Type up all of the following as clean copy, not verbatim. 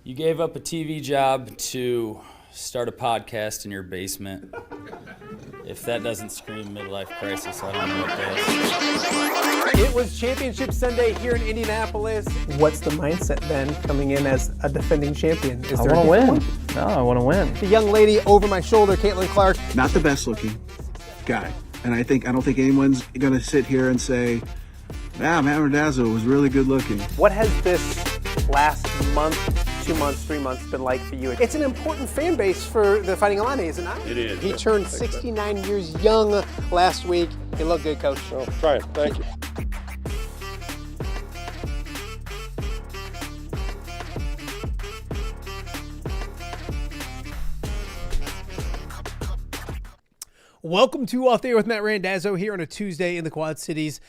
You gave up a TV job to start a podcast in your basement. If that doesn't scream midlife crisis, I don't know what does. It was Championship Sunday here in Indianapolis. What's the mindset then coming in as a defending champion? I want to win. No, I want to win. The young lady over my shoulder, Caitlin Clark. Not the best looking guy. And I don't think anyone's going to sit here and say, Matt Randazzo was really good looking. What has this last month, 2 months, 3 months been like for you? It's an important fan base for the Fighting Illini, is it not? It is. He turned 69 years young last week. He looked good, Coach. Oh, try it. Thank you. Welcome to Off the Air with Matt Randazzo here on a Tuesday in the Quad Cities.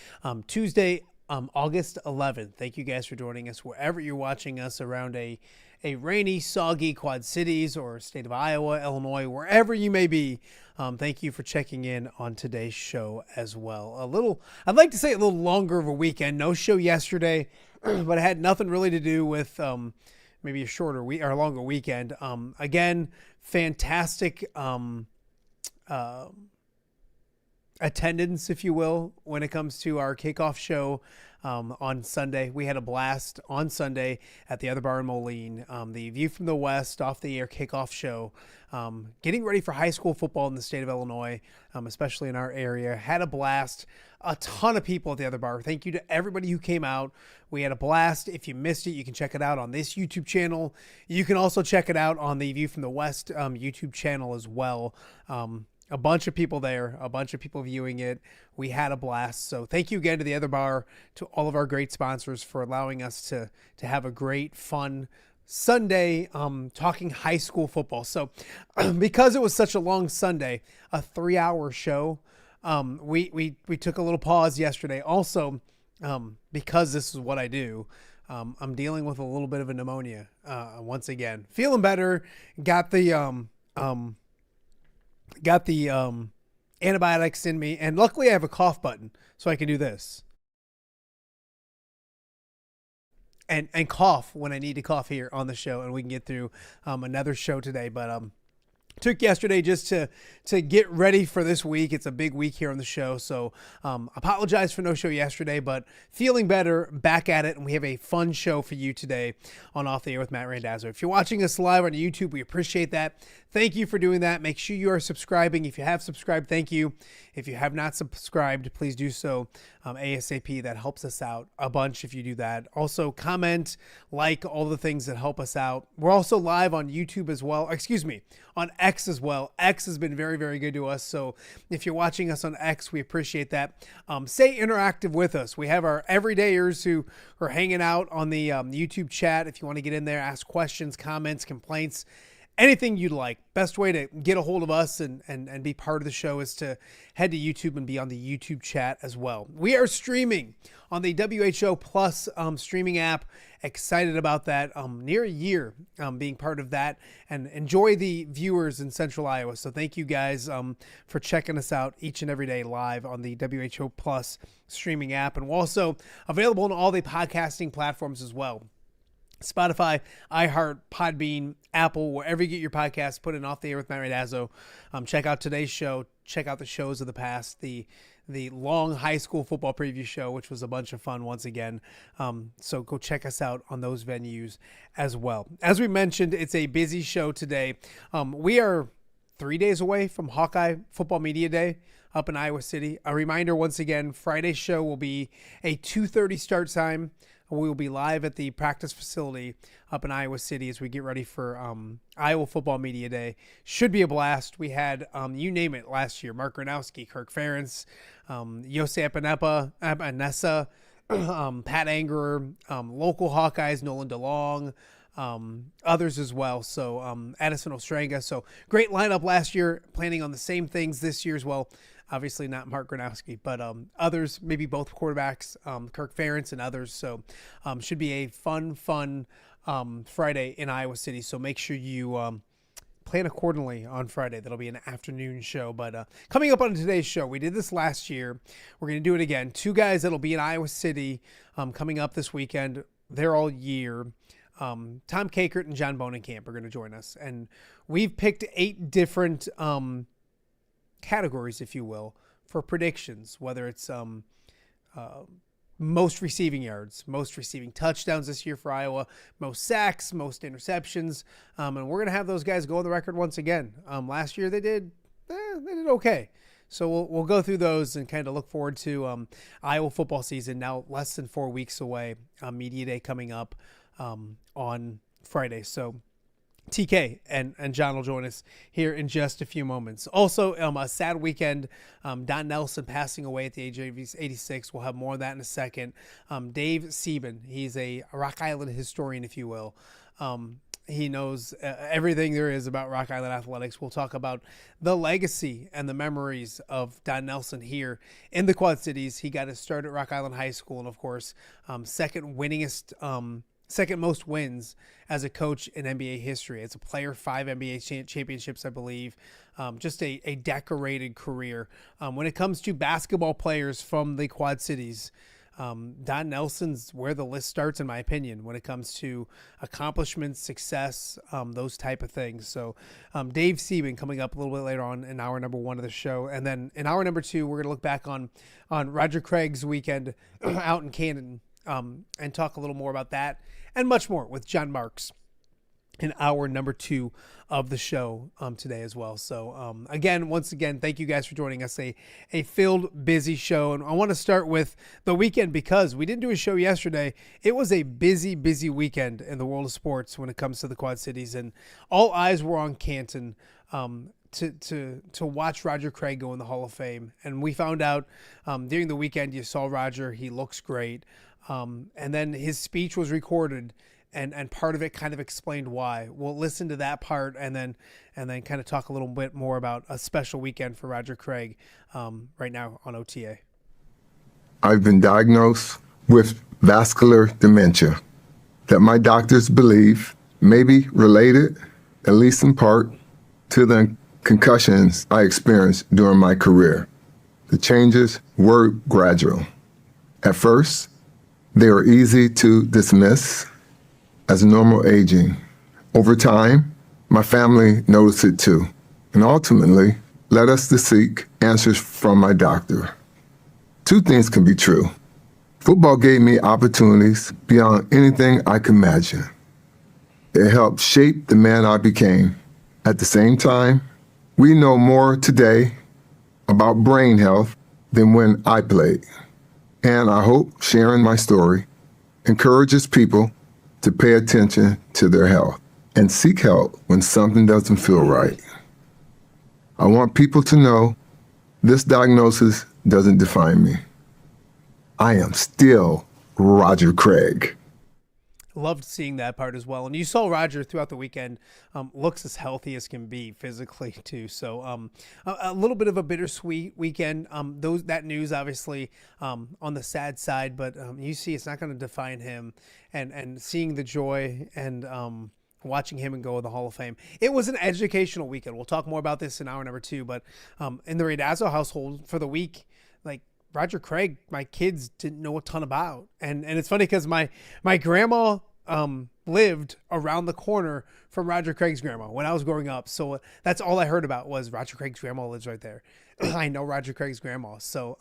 Tuesday, August 11th. Thank you guys for joining us wherever you're watching us around a rainy, soggy Quad Cities or state of Iowa, Illinois, wherever you may be. Thank you for checking in on today's show as well. I'd like to say a little longer of a weekend. No show yesterday, but it had nothing really to do with maybe a shorter week or a longer weekend. Again, fantastic attendance, if you will, when it comes to our kickoff show on Sunday. We had a blast on Sunday at the Other Bar in Moline. The View from the West off the air kickoff show, getting ready for high school football in the state of Illinois, especially in our area. Had a blast. A ton of people at the Other Bar. Thank you to everybody who came out. We had a blast. If you missed it, you can check it out on this YouTube channel. You can also check it out on the View from the West YouTube channel as well. A bunch of people there, a bunch of people viewing it. We had a blast. So thank you again to the Other Bar, to all of our great sponsors for allowing us to have a great, fun Sunday talking high school football. So because it was such a long Sunday, a 3-hour show, we took a little pause yesterday. Also, because this is what I do, I'm dealing with a little bit of a pneumonia once again. Feeling better. Got the got the antibiotics in me, and luckily I have a cough button, so I can do this. And cough when I need to cough here on the show, and we can get through another show today. But took yesterday just to get ready for this week. It's a big week here on the show, so apologize for no show yesterday, but feeling better, back at it, and we have a fun show for you today on Off the Air with Matt Randazzo. If you're watching us live on YouTube, we appreciate that. Thank you for doing that. Make sure you are subscribing. If you have subscribed, thank you. If you have not subscribed, please do so ASAP. That helps us out a bunch if you do that. Also, comment, like, all the things that help us out. We're also live on YouTube as well. Excuse me, on X as well. X has been very, very good to us. So if you're watching us on X, we appreciate that. Stay interactive with us. We have our everydayers who are hanging out on the YouTube chat. If you want to get in there, ask questions, comments, complaints, anything you'd like. Best way to get a hold of us and be part of the show is to head to YouTube and be on the YouTube chat as well. We are streaming on the WHO Plus streaming app. Excited about that. Near a year being part of that, and enjoy the viewers in Central Iowa. So thank you guys for checking us out each and every day live on the WHO Plus streaming app. And we're also available on all the podcasting platforms as well. Spotify, iHeart, Podbean, Apple, wherever you get your podcasts, put in Off the Air with Matt Randazzo. Check out today's show. Check out the shows of the past. The long high school football preview show, which was a bunch of fun once again. So go check us out on those venues as well. As we mentioned, it's a busy show today. We are 3 days away from Hawkeye Football Media Day up in Iowa City. A reminder once again, Friday's show will be a 2:30 start time. We will be live at the practice facility up in Iowa City as we get ready for Iowa Football Media Day. Should be a blast. We had, you name it, last year. Mark Gronowski, Kirk Ferentz, Yosef Anessa, Pat Angerer, local Hawkeyes, Nolan DeLong, others as well. So Addison Ostranga. So great lineup last year. Planning on the same things this year as well. Obviously not Mark Gronowski, but others, maybe both quarterbacks, Kirk Ferentz and others. So should be a fun Friday in Iowa City. So make sure you plan accordingly on Friday. That'll be an afternoon show. But coming up on today's show, we did this last year. We're going to do it again. Two guys that'll be in Iowa City coming up this weekend. They're all year. Tom Kakert and John Bohnenkamp are going to join us. And we've picked 8 different categories, if you will, for predictions, whether it's most receiving yards, most receiving touchdowns this year for Iowa, most sacks, most interceptions, and we're going to have those guys go on the record once again. Last year they did okay. So we'll go through those and kind of look forward to Iowa football season, now less than 4 weeks away, Media Day coming up on Friday. So TK and John will join us here in just a few moments. Also, a sad weekend. Don Nelson passing away at the age of 86. We'll have more of that in a second. Dave Sebben, he's a Rock Island historian, if you will. He knows everything there is about Rock Island athletics. We'll talk about the legacy and the memories of Don Nelson here in the Quad Cities. He got his start at Rock Island High School, and of course, second most wins as a coach in NBA history. As a player, 5 NBA championships, I believe. Just a decorated career. When it comes to basketball players from the Quad Cities, Don Nelson's where the list starts, in my opinion, when it comes to accomplishments, success, those type of things. So Dave Sebben coming up a little bit later on in hour number 1 of the show. And then in hour number 2, we're going to look back on Roger Craig's weekend out in Canton and talk a little more about that and much more with John Marks in hour number 2 of the show today as well. So once again, thank you guys for joining us. A filled, busy show. And I want to start with the weekend because we didn't do a show yesterday. It was a busy, busy weekend in the world of sports when it comes to the Quad Cities. And all eyes were on Canton to watch Roger Craig go in the Hall of Fame. And we found out during the weekend, you saw Roger. He looks great. And then his speech was recorded, and part of it kind of explained why. We'll listen to that part and then kind of talk a little bit more about a special weekend for Roger Craig right now on OTA. I've been diagnosed with vascular dementia that my doctors believe may be related, at least in part, to the concussions I experienced during my career. The changes were gradual. At first, they were easy to dismiss as normal aging. Over time, my family noticed it too, and ultimately led us to seek answers from my doctor. Two things can be true. Football gave me opportunities beyond anything I could imagine. It helped shape the man I became. At the same time, we know more today about brain health than when I played. And I hope sharing my story encourages people to pay attention to their health and seek help when something doesn't feel right. I want people to know this diagnosis doesn't define me. I am still Roger Craig. Loved seeing that part as well. And you saw Roger throughout the weekend, looks as healthy as can be physically too. So a little bit of a bittersweet weekend. That news obviously on the sad side, but you see it's not going to define him. And seeing the joy and watching him and go to the Hall of Fame. It was an educational weekend. We'll talk more about this in hour number 2. But in the Randazzo household for the week, like Roger Craig, my kids didn't know a ton about. And it's funny because my grandma lived around the corner from Roger Craig's grandma when I was growing up. So that's all I heard about was Roger Craig's grandma lives right there. I know Roger Craig's grandma. So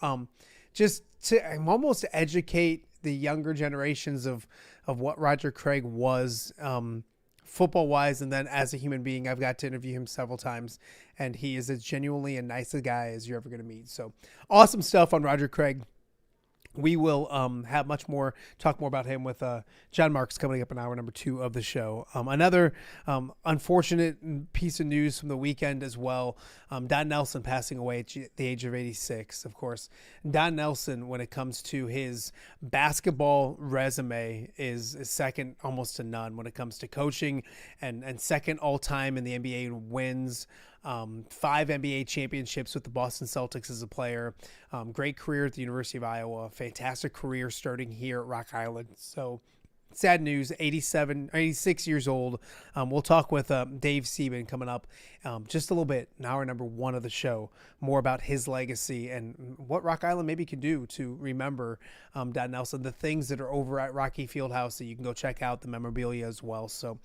just to almost educate the younger generations of what Roger Craig was football wise. And then as a human being, I've got to interview him several times, and he is as genuinely a nice a guy as you're ever going to meet. So awesome stuff on Roger Craig. We will have talk more about him with John Marx coming up in hour number 2 of the show. Another unfortunate piece of news from the weekend as well. Don Nelson passing away at the age of 86. Of course, Don Nelson, when it comes to his basketball resume, is second almost to none when it comes to coaching, and second all time in the NBA in wins. 5 NBA championships with the Boston Celtics as a player. Great career at the University of Iowa. Fantastic career starting here at Rock Island. So sad news, 86 years old. We'll talk with Dave Sebben coming up just a little bit in hour number 1 of the show, more about his legacy and what Rock Island maybe can do to remember Don Nelson, the things that are over at Rocky Fieldhouse that you can go check out, the memorabilia as well. So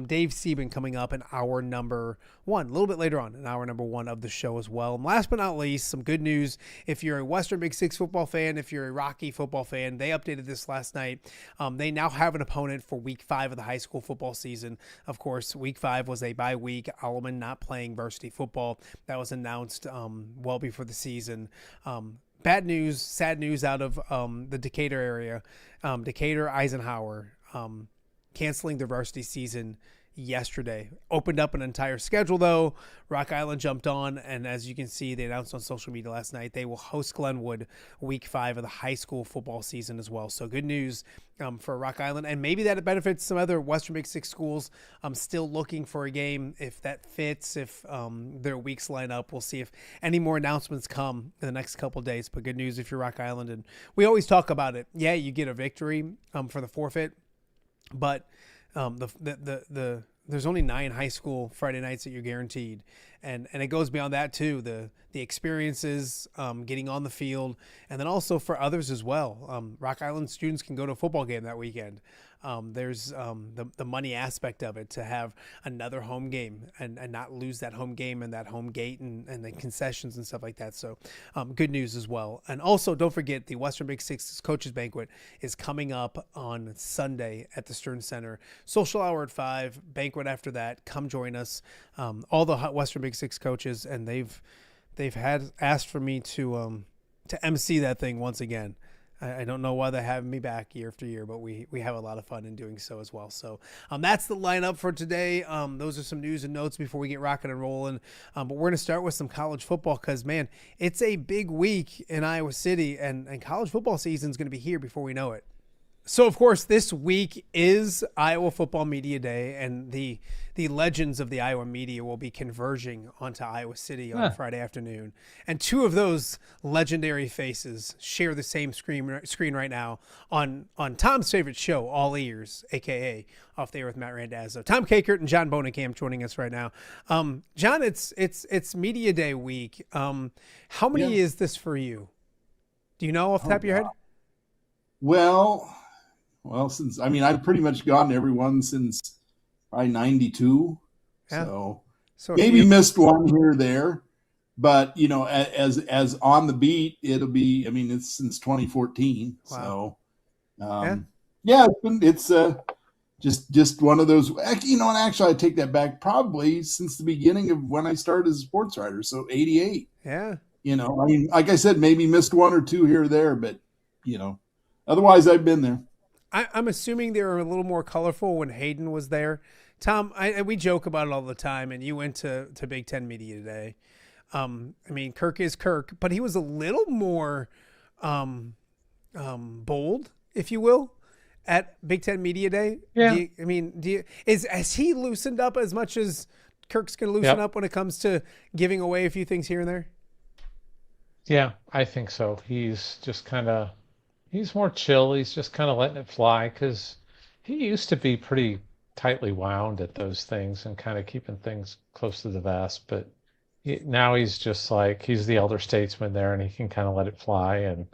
Dave Sebben coming up in hour number 1, a little bit later on in hour number 1 of the show as well. And last but not least, some good news. If you're a Western Big Six football fan, if you're a Rocky football fan, they updated this last night. They now have an opponent for week 5 of the high school football season. Of course, week 5 was a bye week. Alleman not playing varsity football. That was announced well before the season. Bad news, sad news out of the Decatur area. Decatur, Eisenhower canceling the varsity season yesterday. Opened up an entire schedule though. Rock Island jumped on, and as you can see, they announced on social media last night they will host Glenwood week 5 of the high school football season as well. So good news for Rock Island, and maybe that benefits some other Western Big Six schools. I'm still looking for a game if that fits, if their weeks line up. We'll see if any more announcements come in the next couple of days. But good news if you're Rock Island, and we always talk about it. Yeah, you get a victory for the forfeit, but there's only 9 high school Friday nights that you're guaranteed, and it goes beyond that too. The experiences, getting on the field, and then also for others as well. Rock Island students can go to a football game that weekend. There's the money aspect of it, to have another home game and not lose that home game and that home gate and the concessions and stuff like that. So good news as well. And also don't forget the Western Big Six Coaches Banquet is coming up on Sunday at the Stern Center. Social hour at 5, banquet after that. Come join us. All the Western Big Six coaches, and they've had asked for me to MC that thing once again. I don't know why they have me back year after year, but we have a lot of fun in doing so as well. So that's the lineup for today. Those are some news and notes before we get rocking and rolling. But we're going to start with some college football because, man, it's a big week in Iowa City, and college football season is going to be here before we know it. So, of course, this week is Iowa Football Media Day, and the legends of the Iowa media will be converging onto Iowa City on Friday afternoon. And two of those legendary faces share the same screen right now on Tom's favorite show, All Ears, a.k.a. Off the Air with Matt Randazzo. Tom Kakert and John Bohnenkamp joining us right now. John, it's Media Day week. How many is this for you? Do you know off the top of your head? Well, since I've pretty much gone to every one since probably 92. Yeah. So maybe missed one here or there, but as on the beat, it'll be, it's since 2014. Wow. So, it's just one of those, and actually I take that back, probably since the beginning of when I started as a sports writer. So 88. Yeah. Like I said, maybe missed one or two here or there, but otherwise I've been there. I'm assuming they were a little more colorful when Hayden was there. Tom, we joke about it all the time, and you went to Big Ten Media Today. Kirk is Kirk, but he was a little more bold, if you will, at Big Ten Media Day. Yeah. Has he loosened up as much as Kirk's going to loosen up when it comes to giving away a few things here and there? Yeah, I think so. He's just he's more chill. He's just kind of letting it fly, because he used to be pretty tightly wound at those things and kind of keeping things close to the vest. But now he's just like, he's the elder statesman there, and he can kind of let it fly and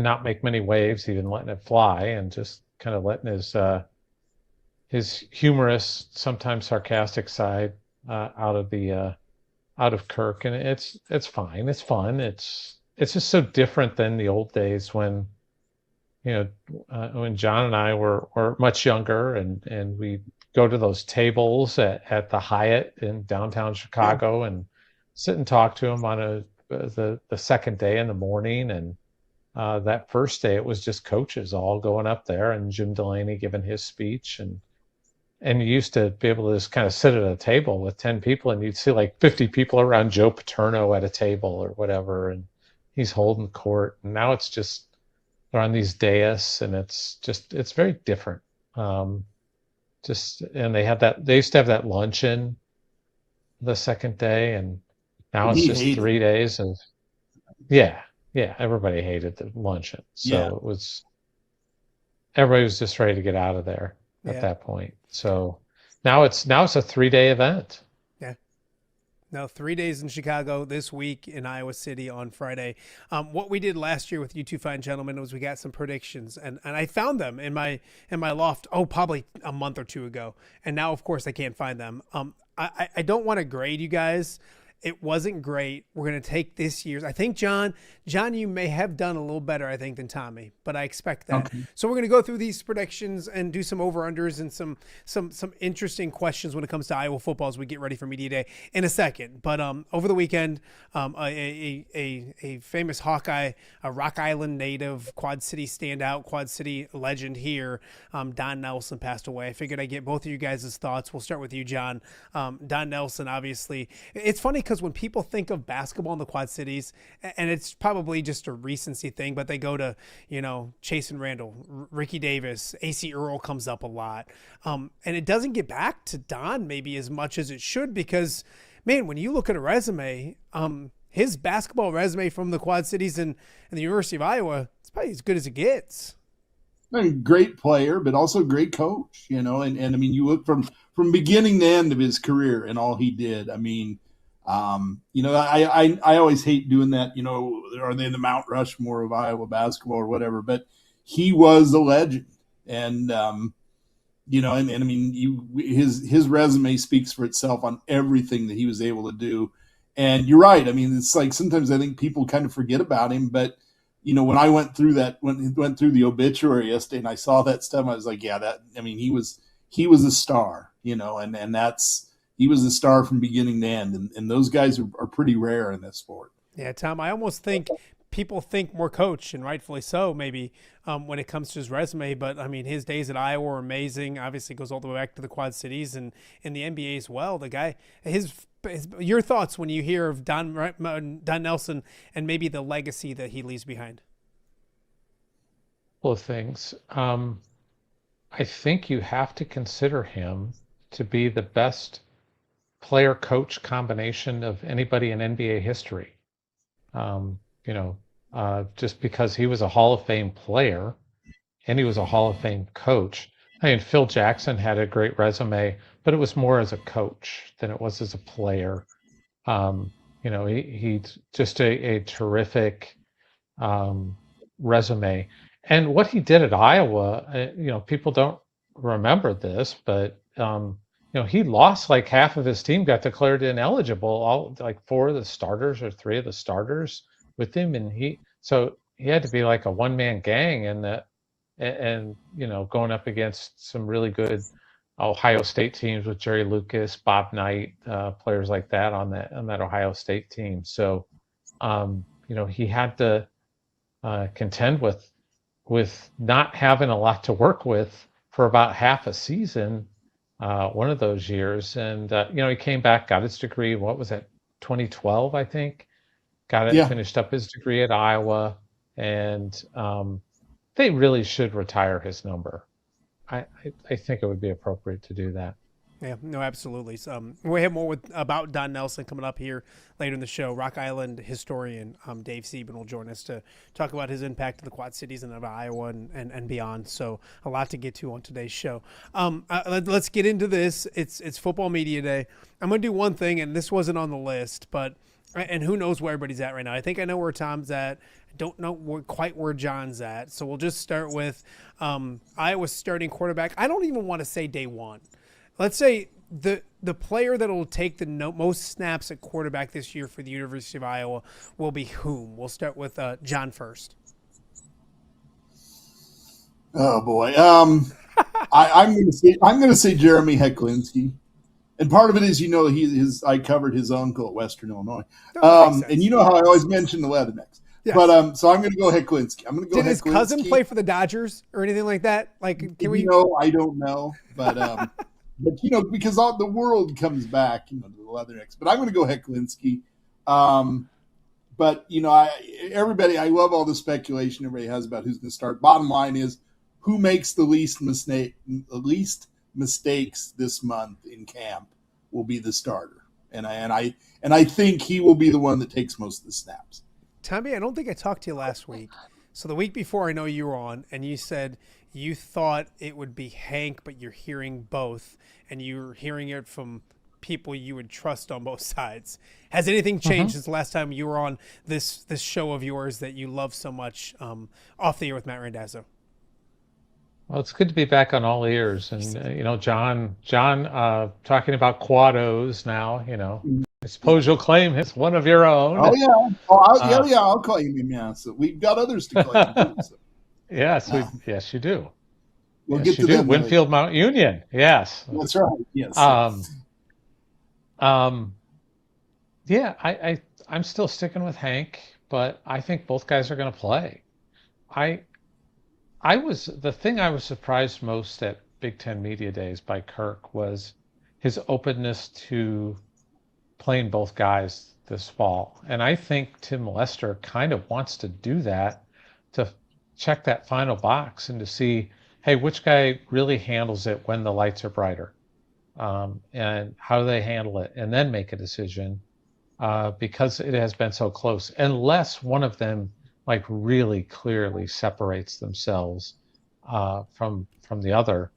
not make many waves, even letting it fly, and just kind of letting his humorous, sometimes sarcastic side out of Kirk. And it's fine. It's fun. It's just so different than the old days when, when John and I were much younger, and we go to those tables at the Hyatt in downtown Chicago and sit and talk to him on the second day in the morning. And that first day, it was just coaches all going up there, and Jim Delaney giving his speech. And you used to be able to just kind of sit at a table with 10 people, and you'd see like 50 people around Joe Paterno at a table or whatever, and he's holding court. And now it's just, they're on these dais, and it's very different. And they used to have that luncheon the second day, and now it's just 3 days of, everybody hated the luncheon. So everybody was just ready to get out of there at that point. So now it's a 3-day event. No, 3 days in Chicago, this week in Iowa City on Friday. What we did last year with you two fine gentlemen was we got some predictions, and I found them in my loft, probably a month or two ago. And now, of course, I can't find them. I don't want to grade you guys. It wasn't great. We're going to take this year's. I think, John, you may have done a little better, I think, than Tommy, but I expect that. Okay. So we're going to go through these predictions and do some over-unders and some interesting questions when it comes to Iowa football as we get ready for Media Day in a second. But over the weekend, a famous Hawkeye, a Rock Island native, Quad City standout, Quad City legend here, Don Nelson, passed away. I figured I'd get both of you guys' thoughts. We'll start with you, John. Don Nelson, obviously. It's funny because when people think of basketball in the Quad Cities, and it's probably just a recency thing, but they go to, Chase and Randall, Ricky Davis, AC Earl comes up a lot. And it doesn't get back to Don maybe as much as it should, because, man, when you look at a resume, his basketball resume from the Quad Cities and the University of Iowa, it's probably as good as it gets. Great player, but also great coach, and you look from beginning to end of his career and all he did. I always hate doing that, are they the Mount Rushmore of Iowa basketball or whatever, but he was a legend. And, his resume speaks for itself on everything that he was able to do. And you're right. It's like, sometimes I think people kind of forget about him, but when I went through the obituary yesterday and I saw that stuff, I was like, he was a star, and that's, he was a star from beginning to end, and those guys are pretty rare in this sport. Yeah, Tom, I almost think people think more coach, and rightfully so, maybe, when it comes to his resume. But, his days at Iowa were amazing. Obviously, goes all the way back to the Quad Cities and in the NBA as well. The guy, your thoughts when you hear of Don Nelson and maybe the legacy that he leaves behind? couple of things. I think you have to consider him to be the best player coach combination of anybody in NBA history. Um, you know, just because he was a Hall of Fame player and he was a Hall of Fame coach. I mean, Phil Jackson had a great resume, but it was more as a coach than it was as a player. He's just a terrific resume. And what he did at Iowa, people don't remember this, but he lost like half of his team, got declared ineligible. All like 4 of the starters or 3 of the starters with him, and he had to be like a one-man gang, and going up against some really good Ohio State teams with Jerry Lucas, Bob Knight, players like that on that Ohio State team. So he had to contend with not having a lot to work with for about half a season, one of those years. And, he came back, got his degree. What was it? 2012, I think. Got it, finished up his degree at Iowa. And they really should retire his number. I think it would be appropriate to do that. Yeah, no, absolutely. So, we have more about Don Nelson coming up here later in the show. Rock Island historian Dave Sebben will join us to talk about his impact to the Quad Cities and of Iowa and beyond. So a lot to get to on today's show. Let's get into this. It's Football Media Day. I'm going to do one thing, and this wasn't on the list, and who knows where everybody's at right now. I think I know where Tom's at. I don't know quite where John's at. So we'll just start with Iowa's starting quarterback. I don't even want to say day one. Let's say the player that will take the most snaps at quarterback this year for the University of Iowa will be whom? We'll start with John first. Oh boy, I'm going to say Jeremy Hecklinski, and part of it is I covered his uncle at Western Illinois, and you know how I always mention the Leathernecks. Yes. But so I'm going to go Hecklinski. I'm going to go. Did his cousin play for the Dodgers or anything like that? Like, can we? No, I don't know, but. But, because all the world comes back, to the Leathernecks. But I'm going to go Hecklinski. But, I love all the speculation everybody has about who's going to start. Bottom line is, who makes the least mistakes this month in camp will be the starter. And I think he will be the one that takes most of the snaps. Tommy, I don't think I talked to you last week. So the week before, I know you were on, and you said you thought it would be Hank, but you're hearing both, and you're hearing it from people you would trust on both sides. Has anything changed since the last time you were on this show of yours that you love so much off the air with Matt Randazzo? Well, it's good to be back on all ears, and John talking about quados now. I suppose you'll claim it's one of your own. Oh yeah, I'll claim him. Yeah, so we've got others to claim too. So. Yes, yes, you do. We'll yes, get to them Winfield later. Mount Union. Yes, that's right. Yes. Yeah, I'm still sticking with Hank, but I think both guys are going to play. The thing I was surprised most at Big Ten Media Days by Kirk was his openness to playing both guys this fall. And I think Tim Lester kind of wants to do that to check that final box and to see, hey, which guy really handles it when the lights are brighter, and how do they handle it, and then make a decision, because it has been so close, unless one of them like really clearly separates themselves from the other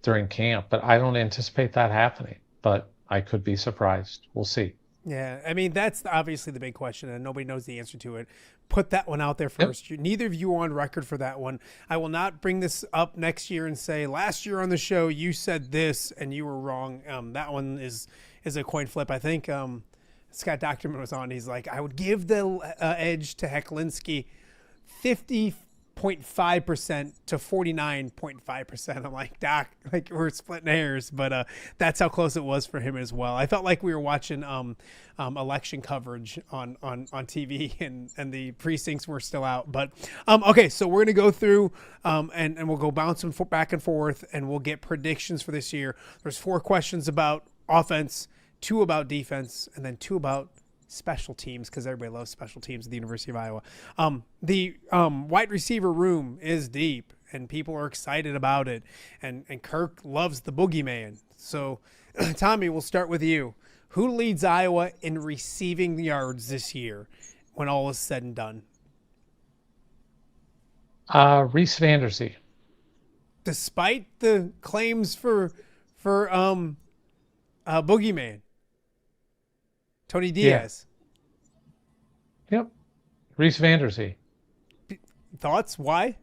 during camp. But I don't anticipate that happening, but I could be surprised. We'll see. Yeah, I mean, that's obviously the big question, and nobody knows the answer to it. Put that one out there first. Yep. Neither of you are on record for that one. I will not bring this up next year and say, last year on the show, you said this, and you were wrong. That one is a coin flip. I think Scott Docterman was on. He's like, I would give the edge to Hecklinski 50.5% to 49.5%. I'm like, Doc, like we're splitting hairs, but that's how close it was for him as well. I felt like we were watching election coverage on TV, and the precincts were still out. But okay, so we're gonna go through and we'll go bouncing back and forth, and we'll get predictions for this year. There's 4 questions about offense, 2 about defense, and then 2 about special teams, because everybody loves special teams at the University of Iowa. The wide receiver room is deep, and people are excited about it. And Kirk loves the boogeyman. So, Tommy, we'll start with you. Who leads Iowa in receiving yards this year when all is said and done? Reese Vanderzee. Despite the claims for boogeyman, Tony Diaz. Yep. Reese Vanderzee. Thoughts? Why?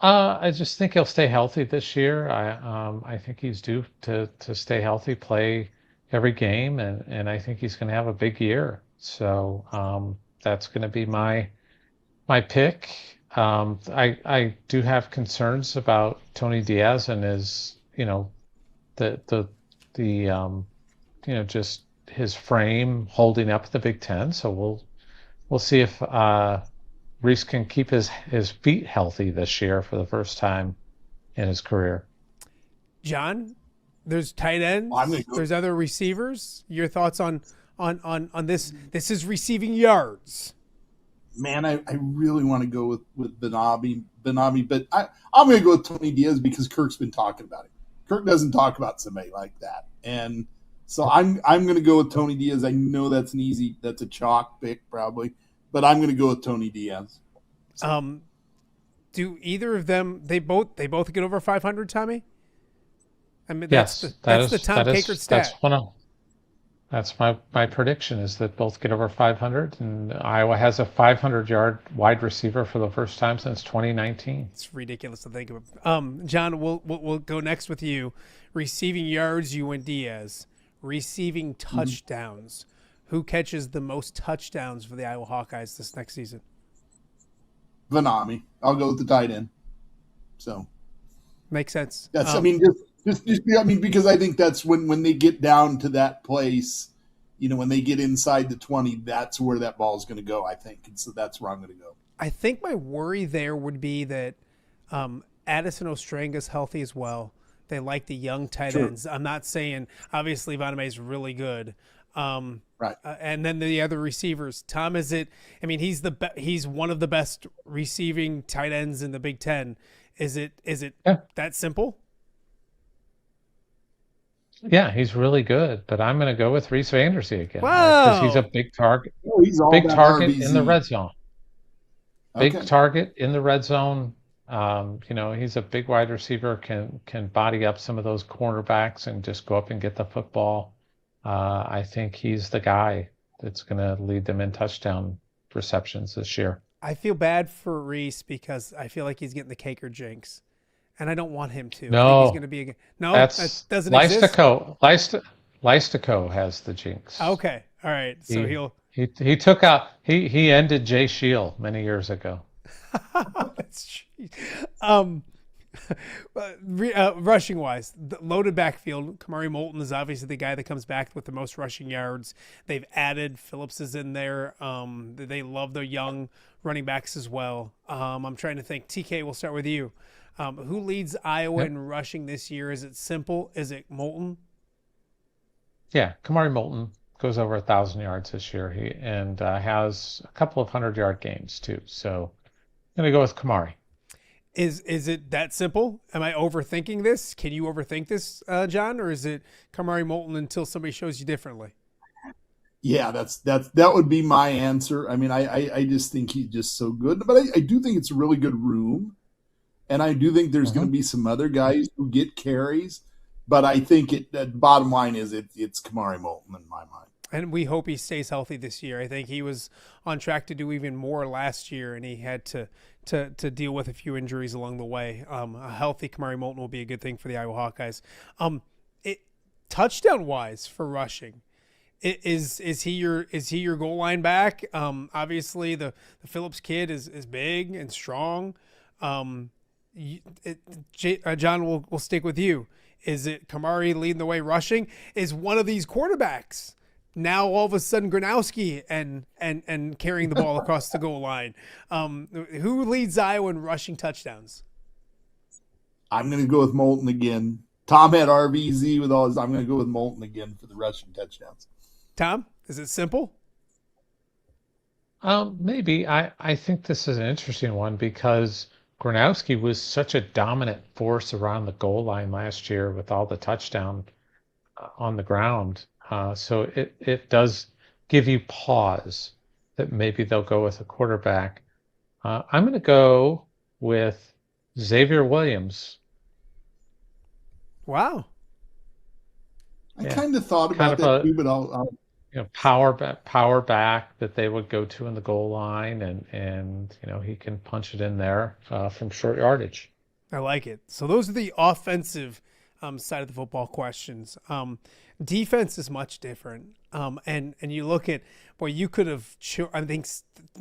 I just think he'll stay healthy this year. I think he's due to stay healthy, play every game, and I think he's going to have a big year. So that's going to be my pick. I do have concerns about Tony Diaz and his, just his frame holding up the Big Ten. So we'll see if Reese can keep his feet healthy this year for the first time in his career. John, there's tight ends. There's other receivers. Your thoughts on this? This is receiving yards. Man, I really want to go with Benami, but I'm going to go with Tony Diaz because Kirk's been talking about it. Kirk doesn't talk about somebody like that, and so I'm going to go with Tony Diaz. I know that's a chalk pick probably, but I'm going to go with Tony Diaz. So. Do either of them? They both get over 500, Tommy? I mean, yes, that's the Tom Kakert stat. That's my prediction is that both get over 500, and Iowa has a 500-yard wide receiver for the first time since 2019. It's ridiculous to think of. John, we'll go next with you. Receiving yards, you and Diaz. Receiving touchdowns. Who catches the most touchdowns for the Iowa Hawkeyes this next season? Benami. I'll go with the tight end. So makes sense. That's because I think that's when they get down to that place, when they get inside the 20, that's where that ball is going to go, I think. And so that's where I'm going to go. I think my worry there would be that Addison Ostranga's healthy as well. They like the young tight ends. I'm not saying, obviously, Vandermeer is really good. Right. And then the other receivers. Tom, is it? I mean, he's one of the best receiving tight ends in the Big Ten. Is it that simple? Yeah, he's really good, but I'm going to go with Reese Vanderzee again because he's a big target. He's all big target RBZ. In the red zone. Big Okay. target in the red zone. He's a big wide receiver, can body up some of those cornerbacks and just go up and get the football. I think he's the guy that's going to lead them in touchdown receptions this year. I feel bad for Reese because I feel like he's getting the Kakert jinx, and I don't want him to. No, I think he's going to be that doesn't exist. Lystico has the jinx. Okay, all right. So he took out he ended Jay Shield many years ago. That's rushing wise, the loaded backfield. Kamari Moulton is obviously the guy that comes back with the most rushing yards. They've added Phillips is in there. They love their young running backs as well. I'm trying to think. TK, we'll start with you. Who leads Iowa in rushing this year? Is it simple? Is it Moulton? Yeah, Kamari Moulton goes over 1,000 yards this year. He has a couple of 100-yard games too. So I'm going to go with Kamari. Is it that simple? Am I overthinking this? Can you overthink this, John, or is it Kamari Moulton until somebody shows you differently? Yeah, that would be my answer. I mean, I just think he's just so good, but I do think it's a really good room, and I do think there's going to be some other guys who get carries, but I think the bottom line is it's Kamari Moulton in my mind. And we hope he stays healthy this year. I think he was on track to do even more last year, and he had to deal with a few injuries along the way. A healthy Kamari Moulton will be a good thing for the Iowa Hawkeyes. Touchdown wise for rushing, is he your goal line back? Obviously the Phillips kid is big and strong. John, we'll stick with you. Is it Kamari leading the way rushing? Is one of these quarterbacks now all of a sudden Gronowski and carrying the ball across the goal line? Who leads Iowa in rushing touchdowns? I'm going to go with Moulton again. Tom had RVZ with all his. I'm going to go with Moulton again for the rushing touchdowns. Tom? Is it simple? Maybe. I think this is an interesting one because Gronowski was such a dominant force around the goal line last year with all the touchdown on the ground. So it does give you pause that maybe they'll go with a quarterback. I'm going to go with Xavier Williams. Wow. I Yeah. kind of thought Kind about of that a too, but I'll power back that they would go to in the goal line, and he can punch it in there from short yardage. I like it. So those are the offensive side of the football questions. Defense is much different. And you look at, boy, you could have, I think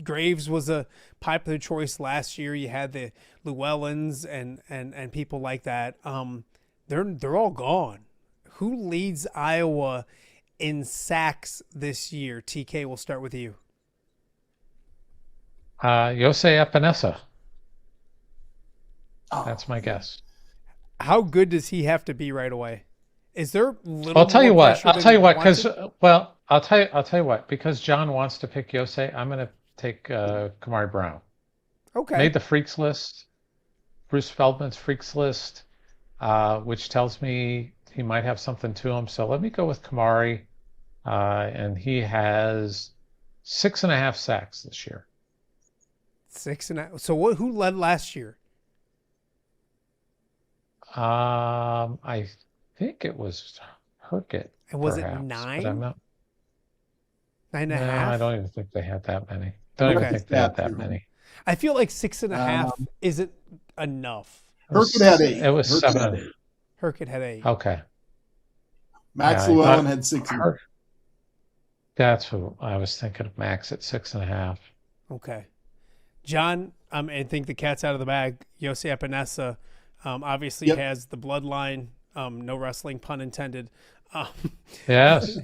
Graves was a popular choice last year. You had the Llewellyns and people like that. They're all gone. Who leads Iowa in sacks this year? TK, we'll start with you. Jose Epinesa. Oh, That's my guess. How good does he have to be right away? Is there little I'll tell you more what. pressure I'll than tell you what. wanted? Because I'll tell you what. Because John wants to pick Jose, I'm going to take Kamari Brown. Okay. Made the freaks list. Bruce Feldman's freaks list, which tells me he might have something to him. So let me go with Kamari, and he has 6.5 sacks this year. 6.5. So who led last year? I think it was Herkett. And was perhaps, it but 9? I'm not. 9.5? No, I don't even think they had that many. Don't even Okay. think they had that many. I feel like 6.5 isn't enough. Herkett had 8. It was Herkett 7. had 8. Herkett had 8. Okay. Max Yeah, I Llewellyn thought- had 6. That's what I was thinking of. Max at 6.5. Okay. John, I think the cat's out of the bag. Jose Epinesa obviously Yep. has the bloodline. No wrestling, pun intended. Yes,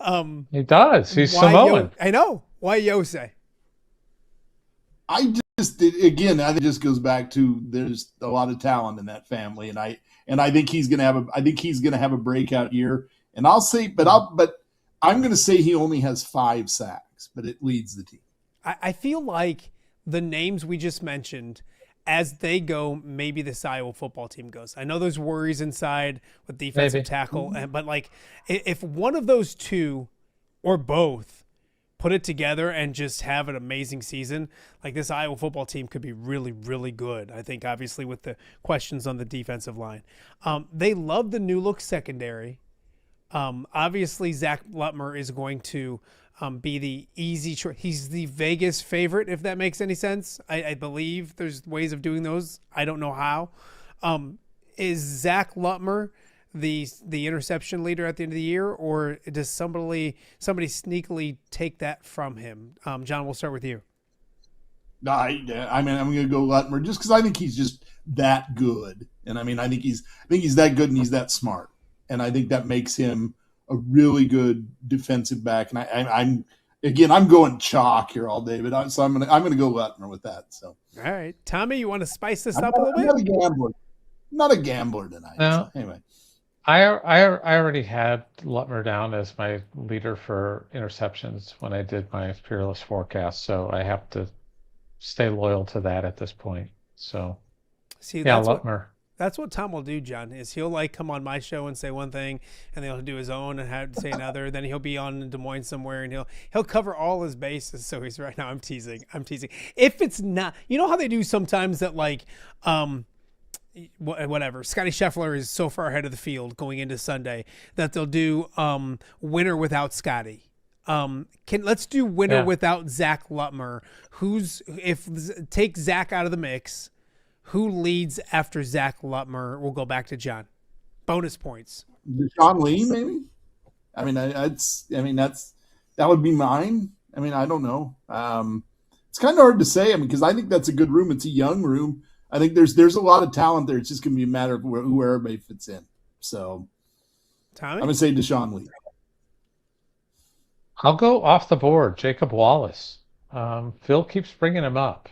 Um, he does. He's why Samoan. I know. Why Jose? I again, I think it just goes back to there's a lot of talent in that family, and I think he's gonna have a breakout year. And I'm gonna say he only has 5 sacks, but it leads the team. I feel like the names we just mentioned, as they go, maybe this Iowa football team goes. I know there's worries inside with defensive Maybe. tackle, but like if one of those two or both put it together and just have an amazing season, like this Iowa football team could be really, really good. I think obviously with the questions on the defensive line. They love the new look secondary. Obviously Zach Lutmer is going to be the easy choice. He's the Vegas favorite, if that makes any sense. I believe there's ways of doing those. I don't know how. Is Zach Lutmer the interception leader at the end of the year, or does somebody sneakily take that from him? John, we'll start with you. No, I mean, I'm going to go Lutmer just because I think he's just that good, and I think he's that good and he's that smart, and I think that makes him a really good defensive back. And I'm going chalk here all day, but so I'm gonna go Lutmer with that. So All right, Tommy, you want to spice this I'm up a little not bit? a gambler. Not a gambler tonight. No. So anyway, I already had Lutmer down as my leader for interceptions when I did my fearless forecast, so I have to stay loyal to that at this point. So See, yeah, that's Lutmer. That's what Tom will do, John, is he'll like come on my show and say one thing, and then he'll do his own and have to say another. Then he'll be on in Des Moines somewhere, and he'll cover all his bases. So he's right now. I'm teasing. If it's not, you know how they do sometimes that like, whatever. Scotty Scheffler is so far ahead of the field going into Sunday that they'll do winner without Scotty. Let's do winner without Zach Lutmer. Take Zach out of the mix. Who leads after Zach Lutmer? We'll go back to John. Bonus points. Deshaun Lee, maybe. That would be mine. I don't know. It's kind of hard to say. Because I think that's a good room. It's a young room. I think there's a lot of talent there. It's just going to be a matter of who everybody fits in. So, Tommy? I'm going to say Deshaun Lee. I'll go off the board. Jacob Wallace. Phil keeps bringing him up.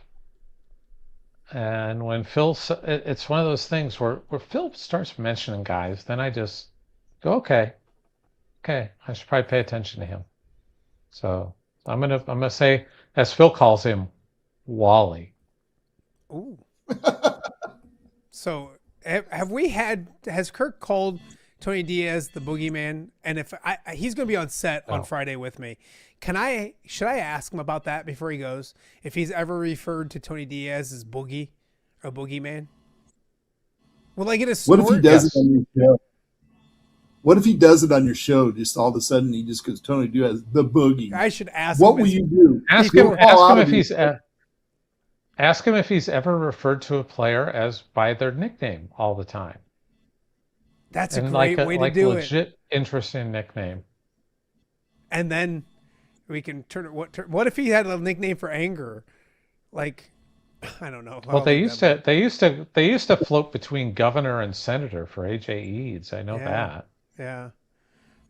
And when it's one of those things where Phil starts mentioning guys, then I just go, okay, I should probably pay attention to him. So I'm gonna say, as Phil calls him, Wally. Ooh. So has Kirk called Tony Diaz the boogeyman? And if he's going to be on set on No. Friday with me, should I ask him about that before he goes? If he's ever referred to Tony Diaz as boogie or boogeyman? Will I get a snort? What if he does Yes. it on your show? What if he does it on your show? Just all of a sudden, he just goes, Tony Diaz, the boogie. I should ask What him. will you do? Ask He'll him. fall out Ask him if he's ever referred to a player as by their nickname all the time. That's a And great way to do it. legit interesting nickname. And then we can turn it. What if he had a nickname for anger? Like, I don't know. Well, they used to float between governor and senator for AJ Eads. I know Yeah. that. Yeah.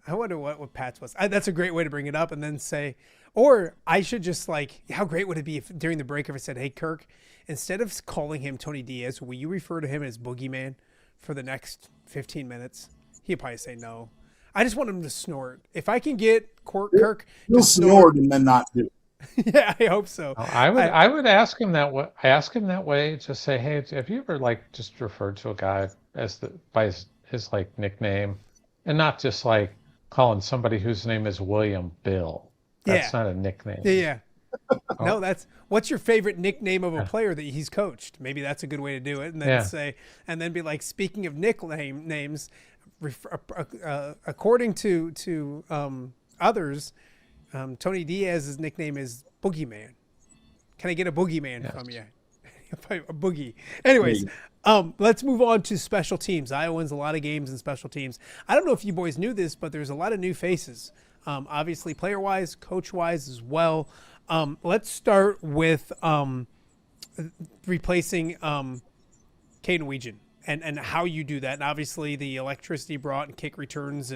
I wonder what Pat's was. That's a great way to bring it up and then say, or I should just like, how great would it be if during the break if I said, hey, Kirk, instead of calling him Tony Diaz, will you refer to him as Boogeyman for the next 15 minutes? He'd probably say no. I just want him to snort. If I can get Kirk He'll to snort and then not do it. yeah, I hope so. I would ask him that way. I ask him that way. Just say, hey, have you ever like just referred to a guy as by his like nickname, and not just like calling somebody whose name is William Bill. That's not a nickname. Yeah. Oh. No, what's your favorite nickname of a player that he's coached? Maybe that's a good way to do it. And then and then be like, speaking of names, according to others, Tony Diaz's nickname is Boogeyman. Can I get a boogeyman from you? A boogie. Anyways, let's move on to special teams. Iowa wins a lot of games in special teams. I don't know if you boys knew this, but there's a lot of new faces. Obviously, player-wise, coach-wise as well. Let's start with replacing Caden Weegan and how you do that. And obviously, the electricity brought and kick returns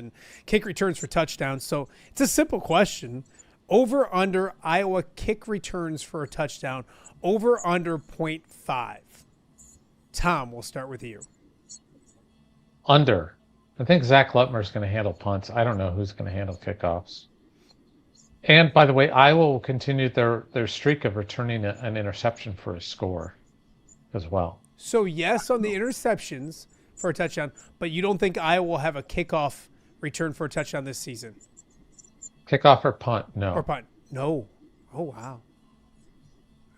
for touchdowns. So it's a simple question. Over under Iowa kick returns for a touchdown. Over under 0.5. Tom, we'll start with you. Under. I think Zach Lutmer's going to handle punts. I don't know who's going to handle kickoffs. And by the way, Iowa will continue their streak of returning an interception for a score as well. So yes on the interceptions for a touchdown, but you don't think Iowa will have a kickoff return for a touchdown this season? Kickoff or punt? No. Or punt? No. Oh, wow.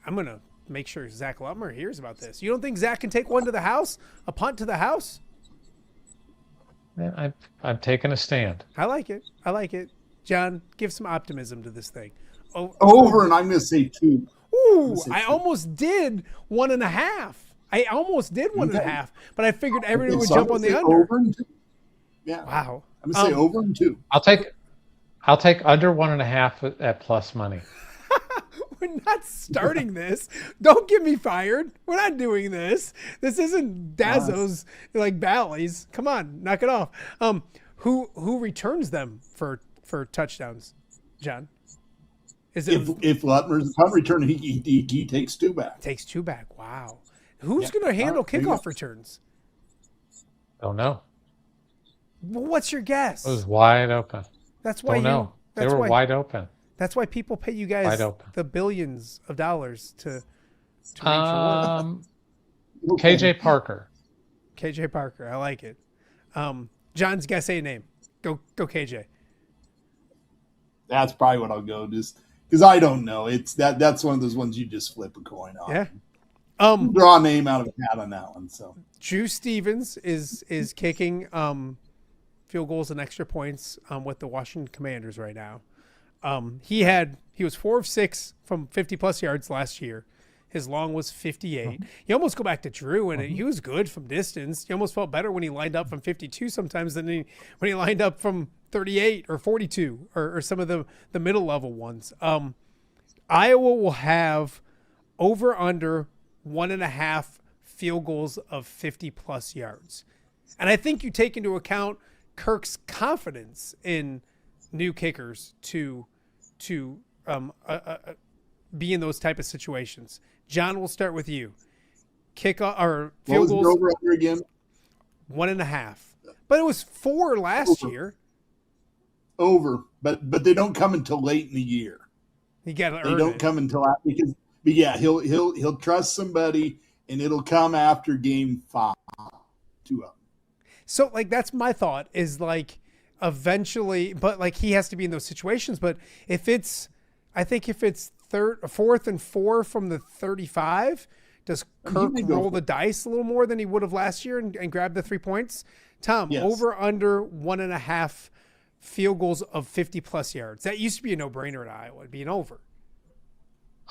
I'm going to make sure Zach Lutmer hears about this. You don't think Zach can take one to the house? A punt to the house? Man, I'm taking a stand. I like it. John, give some optimism to this thing. Over, and I'm going to say 2. Ooh, I almost did 1.5. I almost did 1.5, but I figured everyone would jump on the under. Over and 2. Yeah. Wow. I'm going to say over and 2. I'll take under 1.5 at plus money. We're not starting this. Don't get me fired. We're not doing this. This isn't Dazzo's like Bally's. Come on, knock it off. Who returns them for touchdowns, John? Is it If Lutmer's the punt return, he takes 2 back. Takes 2 back. Wow. Who's going to handle kickoff returns? Don't know. Well, what's your guess? It was wide open. That's why Don't know. They were wide open. That's why people pay you guys the billions of dollars to reach your win. KJ Parker. KJ Parker. I like it. John's got to say a name. Go KJ. That's probably what I'll go, just because I don't know. That's one of those ones you just flip a coin on. Yeah. Draw a name out of a hat on that one. So Drew Stevens is kicking field goals and extra points with the Washington Commanders right now. He was 4 of 6 from 50+ yards last year. His long was 58. You almost go back to Drew, and he was good from distance. You almost felt better when he lined up from 52 sometimes than when he lined up from 38 or 42 or some of the middle level ones. Iowa will have over under 1.5 field goals of 50+ yards. And I think you take into account Kirk's confidence in new kickers to be in those type of situations. John, we'll start with you. Kickoff or field goals. What was the over again? 1.5. But it was 4 last year. Over, but they don't come until late in the year. You got to earn They don't it. come until because yeah, he'll trust somebody, and it'll come after game 5. 2 of them. So like that's my thought is like eventually, but like he has to be in those situations. But if it's, I think if it's 4th and 4 from the 35, does Kirk roll the dice a little more than he would have last year and grab the 3 points? Tom, Yes. over under 1.5 field goals of 50+ yards. That used to be a no-brainer in Iowa. It'd be an over.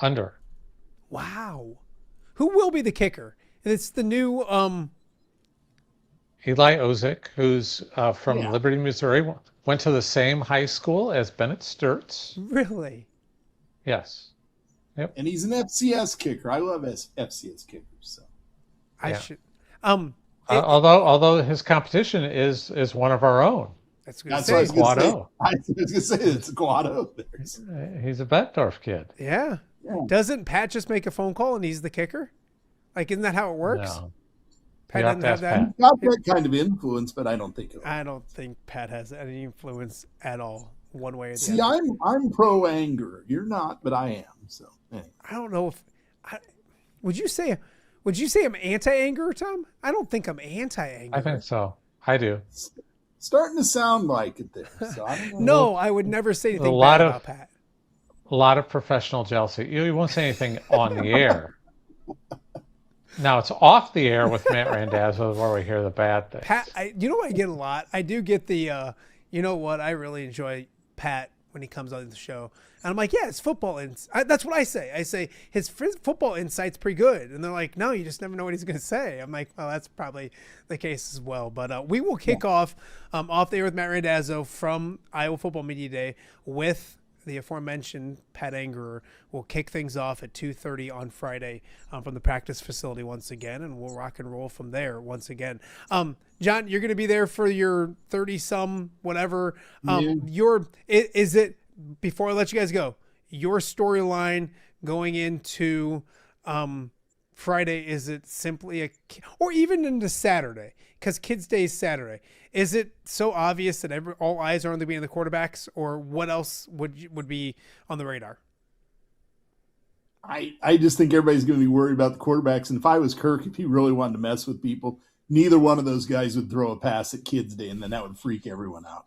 Under. Wow. Who will be the kicker? And it's the new Eli Ozick, who's from Yeah. Liberty, Missouri, went to the same high school as Bennett Sturtz. really. Yes. And he's an FCS kicker. I love FCS kickers. So I Yeah. should Although his competition is one of our own. that's good. that's what I was going to say. Guado. I was going to say it's Guado. He's a Bettendorf kid. Yeah. Doesn't Pat just make a phone call and he's the kicker? Like, isn't that how it works? No. Pat You have doesn't to have ask that. Pat. Got that kind of influence, but I don't think it'll. I don't think Pat has any influence at all, one way or the See, other. I'm pro anger. You're not, but I am. So anyway. I don't know if would you say I'm anti-anger, Tom? I don't think I'm anti-anger. I think so. I do. Starting to sound like it there. So I don't know. No, I would never say anything lot bad of- about Pat. A lot of professional jealousy. You won't say anything on the air. Now it's off the air with Matt Randazzo where we hear the bad things. Pat, you know what I get a lot? I do get the, you know what? I really enjoy Pat when he comes on the show. And I'm like, yeah, it's football. That's what I say. I say his football insight's pretty good. And they're like, no, you just never know what he's going to say. I'm like, well, that's probably the case as well. But we will kick off the air with Matt Randazzo from Iowa Football Media Day with the aforementioned Pat Angerer. Will kick things off at 2:30 on Friday from the practice facility once again, and we'll rock and roll from there once again. John, you're going to be there for your 30-some whatever. Is it, before I let you guys go, your storyline going into Friday, is it simply or even into Saturday, because Kids Day is Saturday, is it so obvious that all eyes are on the being the quarterbacks, or what else would be on the radar? I just think everybody's going to be worried about the quarterbacks. And if I was Kirk, if he really wanted to mess with people, neither one of those guys would throw a pass at Kids Day, and then that would freak everyone out.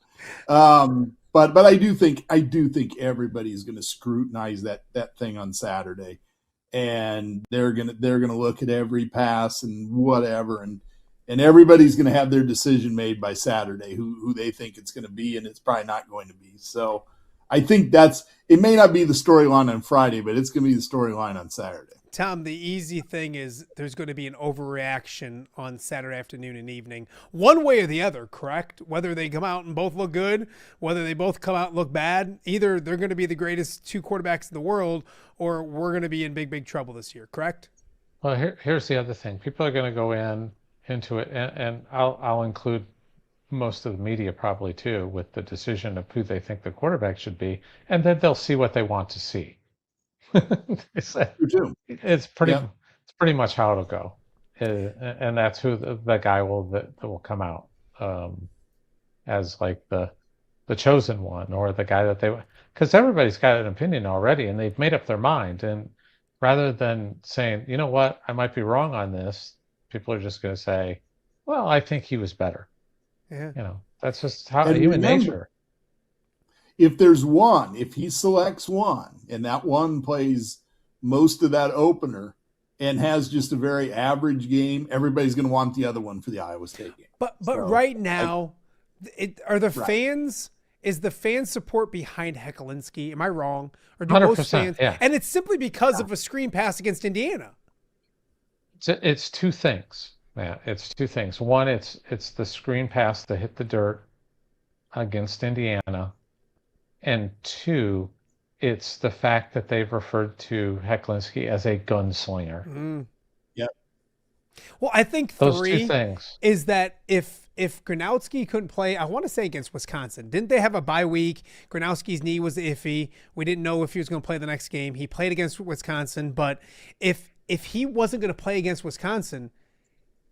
But I do think everybody is going to scrutinize that thing on Saturday, and they're gonna look at every pass and whatever, and everybody's going to have their decision made by Saturday who they think it's going to be, and it's probably not going to be. So I think it may not be the storyline on Friday, but it's going to be the storyline on Saturday. Tom, the easy thing is there's going to be an overreaction on Saturday afternoon and evening, one way or the other, correct? Whether they come out and both look good, whether they both come out and look bad, either they're going to be the greatest two quarterbacks in the world, or we're going to be in big, big trouble this year, correct? Well, here's the other thing. People are going to go into it, and I'll include most of the media probably too, with the decision of who they think the quarterback should be, and then they'll see what they want to see. It's pretty much how it'll go, and that's who the guy that will come out as like the chosen one, or the guy that because everybody's got an opinion already and they've made up their mind, and rather than saying, you know what, I might be wrong on this, people are just going to say, well, I think he was better. Yeah, that's just how human nature. If he selects one and that one plays most of that opener and has just a very average game, everybody's going to want the other one for the Iowa State game. But right now, fans, is the fan support behind Hecklinski? Am I wrong? Or do most fans? Yeah. And it's simply because of a screen pass against Indiana. It's two things, Matt. It's two things. One, it's the screen pass that hit the dirt against Indiana. And two, it's the fact that they've referred to Hecklinski as a gunslinger. Mm. Yep. Well, I think those three two things is that if Gronowski couldn't play, I want to say against Wisconsin, didn't they have a bye week? Gronowski's knee was iffy. We didn't know if he was going to play the next game. He played against Wisconsin, but if he wasn't going to play against Wisconsin,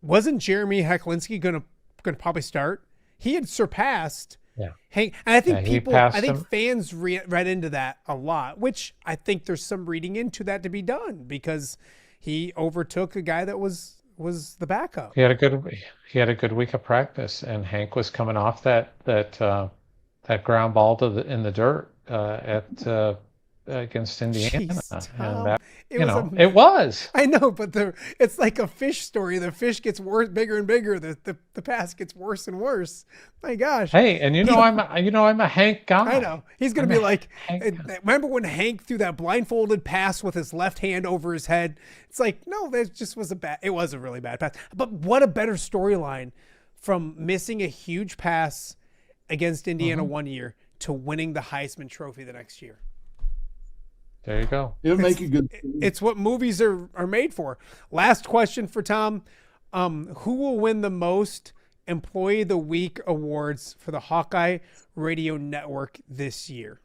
wasn't Jeremy Hecklinski going to probably start? He had surpassed Yeah. Hank, and I think Yeah, he passed him. fans read into that a lot, which I think there's some reading into that to be done because he overtook a guy that was the backup. He had a good week of practice, and Hank was coming off that ground ball in the dirt against Indiana, Jeez, Tom. and that It it was. I know, but it's like a fish story. The fish gets bigger and bigger. The pass gets worse and worse. My gosh. Hey, and I'm a Hank guy. I know. He's going to be like, remember when Hank threw that blindfolded pass with his left hand over his head? It's like, no, that just was it was a really bad pass. But what a better storyline from missing a huge pass against Indiana one year to winning the Heisman Trophy the next year. There you go. It'll make a good. It's what movies are made for. Last question for Tom. Who will win the most Employee of the Week awards for the Hawkeye Radio Network this year?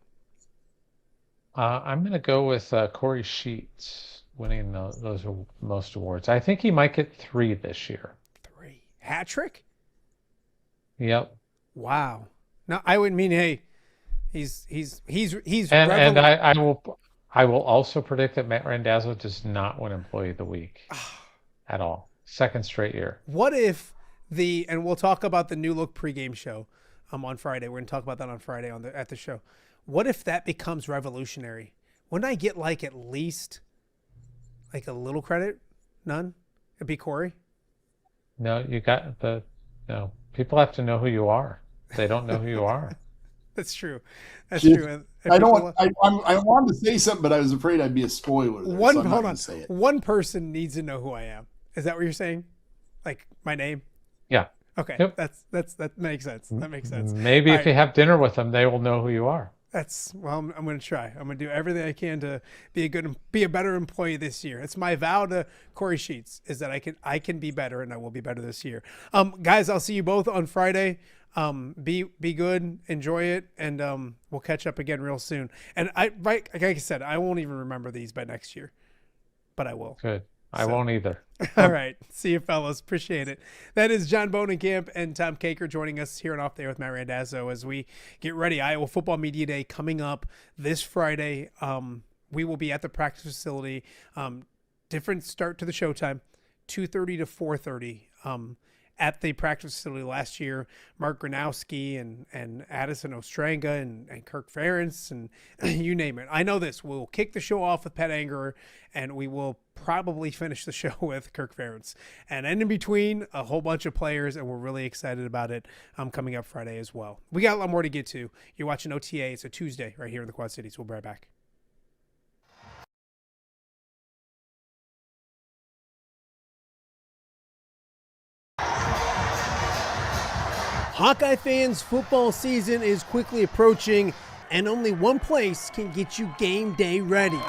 I'm going to go with Corey Sheets winning those most awards. I think he might get 3 this year. 3 hat trick. Yep. Wow. No, I would mean, hey, he's and I will also predict that Matt Randazzo does not win Employee of the Week at all. 2nd straight year. What if and we'll talk about the New Look pregame show on Friday. We're going to talk about that on Friday at the show. What if that becomes revolutionary? Wouldn't I get at least a little credit? None? It'd be Corey? No, no. People have to know who you are. They don't know who you are. That's true. That's true. I wanted to say something, but I was afraid I'd be a spoiler. Hold on. One person needs to know who I am. Is that what you're saying? Like my name? Yeah. Okay. Yep. That makes sense. That makes sense. Maybe if you have dinner with them, they will know who you are. I'm going to try. I'm going to do everything I can to be a better employee this year. It's my vow to Corey Sheets is that I can be better, and I will be better this year. Guys, I'll see you both on Friday. Be good, enjoy it, and we'll catch up again real soon. And like I said, I won't even remember these by next year, but I will. Good. I won't either. All right. See you, fellas. Appreciate it. That is John Bohnenkamp and Tom Kakert joining us here and Off the Air with Matt Randazzo as we get ready. Iowa Football Media Day coming up this Friday. We will be at the practice facility. Different start to the showtime, 2:30 to 4:30. At the practice facility last year, Mark Gronowski and Addison Ostranga and Kirk Ferentz and you name it. I know this. We'll kick the show off with Pat Angerer, and we will probably finish the show with Kirk Ferentz. And in between, a whole bunch of players, and we're really excited about it coming up Friday as well. We got a lot more to get to. You're watching OTA. It's a Tuesday right here in the Quad Cities. We'll be right back. Hawkeye fans, football season is quickly approaching, and only one place can get you game day ready.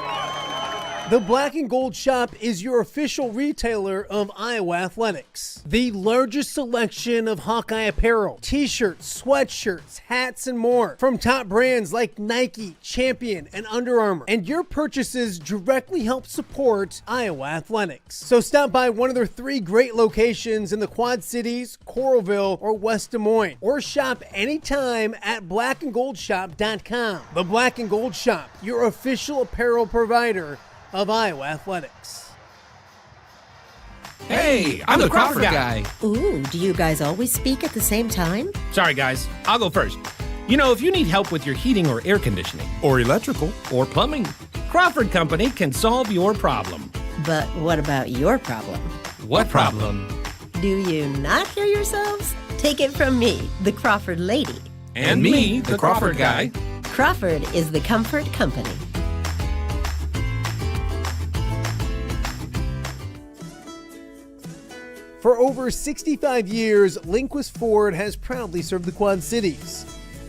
The Black and Gold Shop is your official retailer of Iowa athletics. The largest selection of Hawkeye apparel, t-shirts, sweatshirts, hats, and more from top brands like Nike, Champion, and Under Armour. And your purchases directly help support Iowa athletics. So stop by one of their 3 great locations in the Quad Cities, Coralville, or West Des Moines. Or shop anytime at blackandgoldshop.com. The Black and Gold Shop, your official apparel provider of Iowa athletics. Hey, I'm the Crawford guy. Ooh, do you guys always speak at the same time? Sorry, guys. I'll go first. You know, if you need help with your heating or air conditioning, or electrical, or plumbing, Crawford Company can solve your problem. But what about your problem? What problem? Do you not hear yourselves? Take it from me, the Crawford lady. And me, the Crawford guy. Crawford is the comfort company. For over 65 years, Lindquist Ford has proudly served the Quad Cities,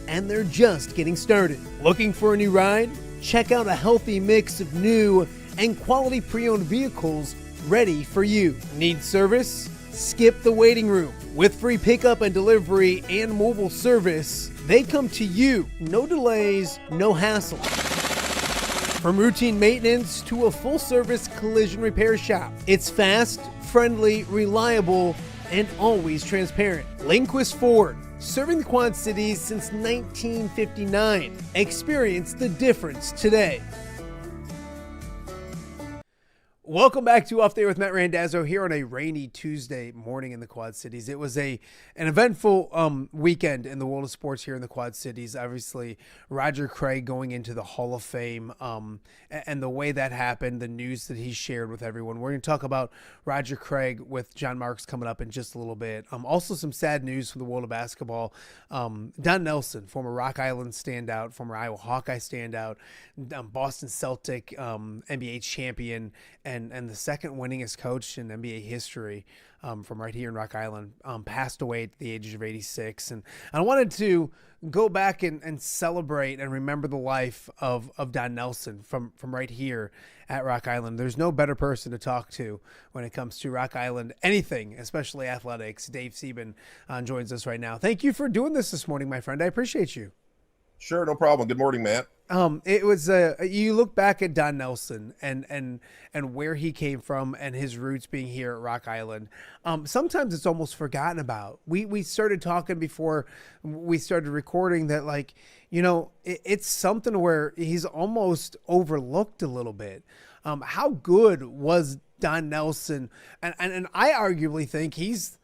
and they're just getting started. Looking for a new ride? Check out a healthy mix of new and quality pre-owned vehicles ready for you. Need service? Skip the waiting room. With free pickup and delivery and mobile service, they come to you. No delays, no hassle. From routine maintenance to a full-service collision repair shop, it's fast, friendly, reliable, and always transparent. Lindquist Ford, Serving the Quad Cities since 1959. Experience the difference today. Welcome back to Off Day with Matt Randazzo here on a rainy Tuesday morning in the Quad Cities. It was an eventful weekend in the world of sports here in the Quad Cities. Obviously, Roger Craig going into the Hall of Fame and the way that happened, the news that he shared with everyone. We're going to talk about Roger Craig with John Marks coming up in just a little bit. Also, some sad news from the world of basketball. Don Nelson, former Rock Island standout, former Iowa Hawkeye standout, Boston Celtic NBA champion, and the second winningest coach in NBA history from right here in Rock Island, passed away at the age of 86. And I wanted to go back and celebrate and remember the life of Don Nelson from right here at Rock Island. There's no better person to talk to when it comes to Rock Island, anything, especially athletics. Dave Sebben joins us right now. Thank you for doing this morning, my friend. I appreciate you. Sure, no problem. Good morning, Matt. It was you look back at Don Nelson and where he came from and his roots being here at Rock Island. Sometimes it's almost forgotten about. We started talking before we started recording that, like, it's something where he's almost overlooked a little bit. How good was Don Nelson? And I arguably think he's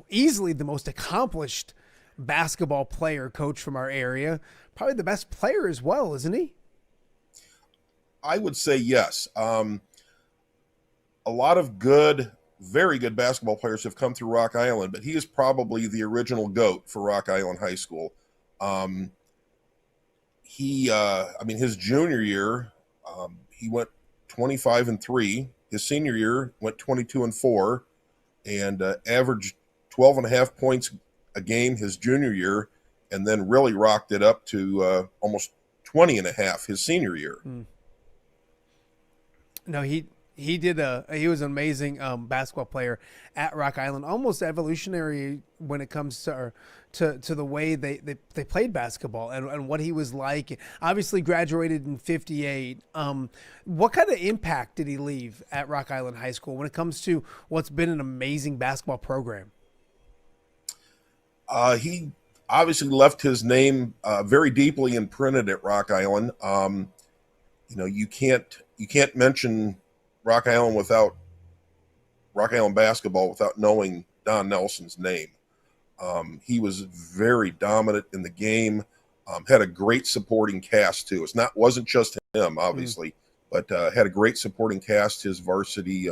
easily the most accomplished basketball player coach from our area, probably the best player as well, isn't he? I would say yes. A lot of very good basketball players have come through Rock Island, but he is probably the original GOAT for Rock Island High School. His junior year, he went 25-3. His senior year went 22-4 and averaged 12.5 points a game his junior year, and then really rocked it up to almost 20.5 his senior year. No, he was an amazing basketball player at Rock Island, almost evolutionary when it comes to the way they played basketball and what he was like. Obviously graduated in 58. What kind of impact did he leave at Rock Island High School when it comes to what's been an amazing basketball program? He obviously left his name very deeply imprinted at Rock Island. You can't mention Rock Island without Rock Island basketball without knowing Don Nelson's name. He was very dominant in the game. Had a great supporting cast too. Wasn't just him, obviously, but had a great supporting cast his varsity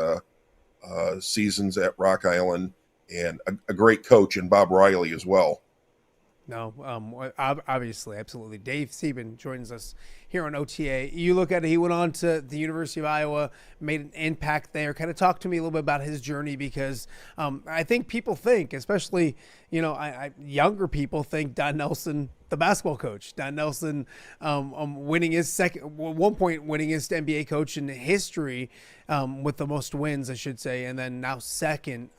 seasons at Rock Island. And a great coach in Bob Riley as well. No, obviously, absolutely. Dave Sebben joins us here on OTA. You look at it, he went on to the University of Iowa, made an impact there. Kind of talk to me a little bit about his journey, because I think people think, especially, younger people think Don Nelson, the basketball coach, Don Nelson winning his one point winningest NBA coach in history with the most wins, I should say, and then now second.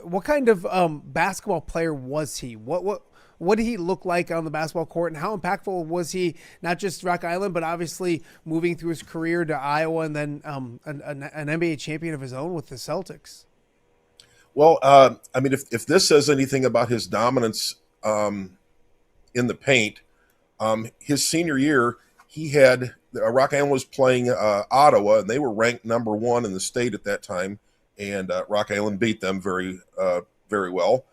What kind of basketball player was he? What did he look like on the basketball court, and how impactful was he, not just Rock Island, but obviously moving through his career to Iowa and then an NBA champion of his own with the Celtics? Well, if this says anything about his dominance in the paint, his senior year, he had Rock Island was playing Ottawa, and they were ranked number 1 in the state at that time. And Rock Island beat them very, very well.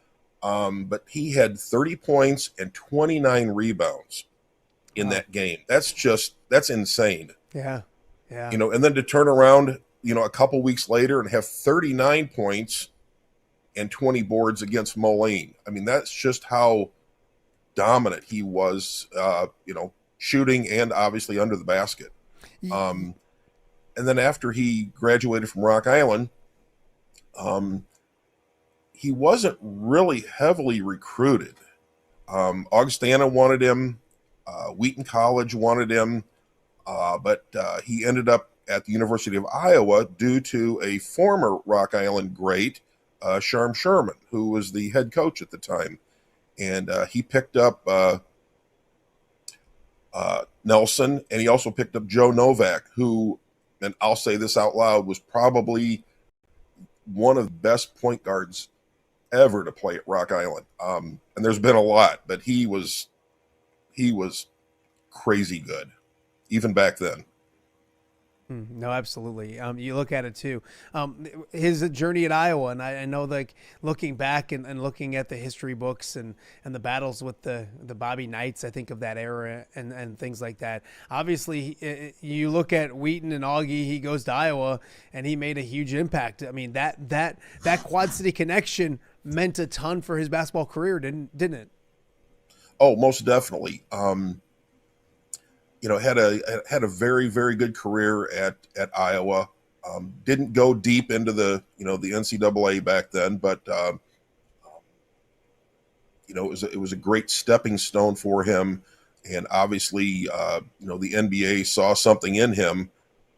But he had 30 points and 29 rebounds in that game. That's insane. Yeah. And then to turn around, a couple weeks later and have 39 points and 20 boards against Moline. That's just how dominant he was, shooting and obviously under the basket. And then after he graduated from Rock Island, he wasn't really heavily recruited. Augustana wanted him, Wheaton College wanted him, but he ended up at the University of Iowa due to a former Rock Island great, Sharm Sherman, who was the head coach at the time. And he picked up Nelson, and he also picked up Joe Novak, who, and I'll say this out loud, was probably one of the best point guards ever to play at Rock Island. And there's been a lot, but he was crazy good, even back then. No, absolutely. You look at it too. His journey at Iowa, and I know, like, looking back and looking at the history books and the battles with the Bobby Knights, I think of that era and things like that. Obviously, you look at Wheaton and Augie. He goes to Iowa, and he made a huge impact. I mean, that Quad City connection meant a ton for his basketball career, didn't it? Oh, most definitely. Had a very, very good career at Iowa. Didn't go deep into the NCAA back then, but it was a great stepping stone for him. And obviously, the NBA saw something in him.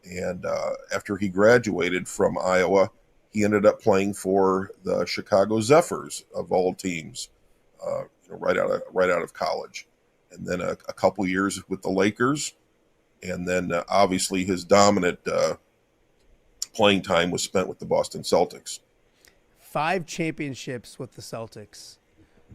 And after he graduated from Iowa, he ended up playing for the Chicago Zephyrs, of all teams, right out of college. And then a couple years with the Lakers, and then obviously his dominant playing time was spent with the Boston Celtics. 5 championships with the Celtics.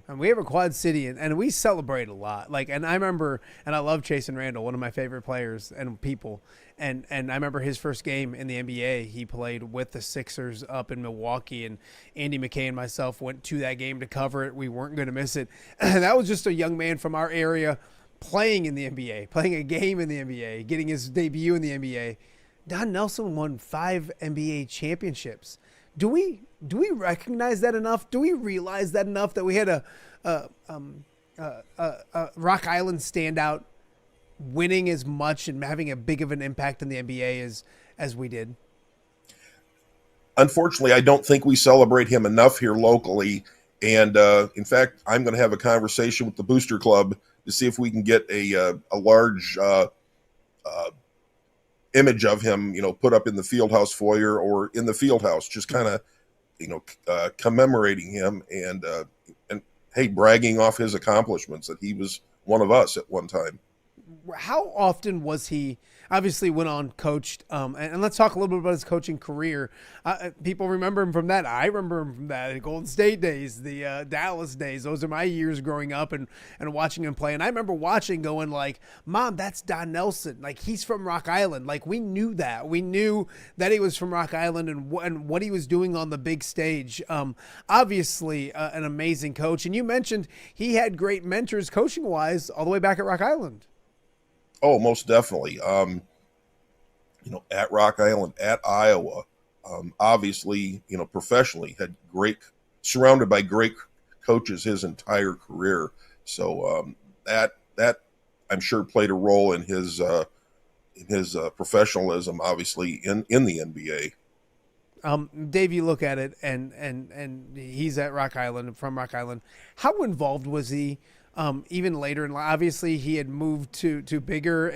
And we have a Quad City, and we celebrate a lot. Like, and I remember, and I love Chasson Randle, one of my favorite players and people. And I remember his first game in the NBA, he played with the Sixers up in Milwaukee, and Andy McKay and myself went to that game to cover it. We weren't going to miss it. And that was just a young man from our area playing in the NBA, playing a game in the NBA, getting his debut in the NBA. Don Nelson won 5 NBA championships. Do we recognize that enough? Do we realize that enough, that we had a Rock Island standout winning as much and having a big of an impact in the NBA as we did? Unfortunately, I don't think we celebrate him enough here locally. And in fact, I'm going to have a conversation with the Booster Club to see if we can get a large image of him, put up in the Fieldhouse foyer or in the Fieldhouse, just kind of, commemorating him and hey, bragging off his accomplishments, that he was one of us at one time. How often was he? Obviously went on, coached, and let's talk a little bit about his coaching career. People remember him from that. I remember him from that, the Golden State days, the Dallas days. Those are my years growing up and watching him play. And I remember watching, going like, Mom, that's Don Nelson. Like, he's from Rock Island. Like, we knew that. We knew that he was from Rock Island and what he was doing on the big stage. Obviously, an amazing coach. And you mentioned he had great mentors coaching-wise all the way back at Rock Island. Oh, most definitely. At Rock Island, at Iowa, obviously, professionally surrounded by great coaches his entire career. So that I'm sure played a role in his professionalism, obviously in the NBA. Dave, you look at it, and he's at Rock Island, from Rock Island. How involved was he? Even later in life, obviously he had moved to bigger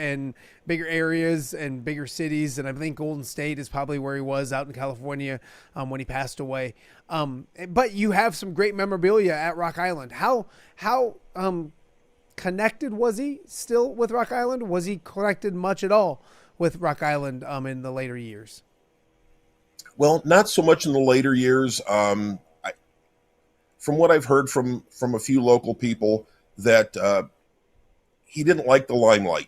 areas and bigger cities. And I think Golden State is probably where he was, out in California, when he passed away. But you have some great memorabilia at Rock Island. How connected was he still with Rock Island? Was he connected much at all with Rock Island, in the later years? Well, not so much in the later years. From what I've heard from a few local people, that he didn't like the limelight.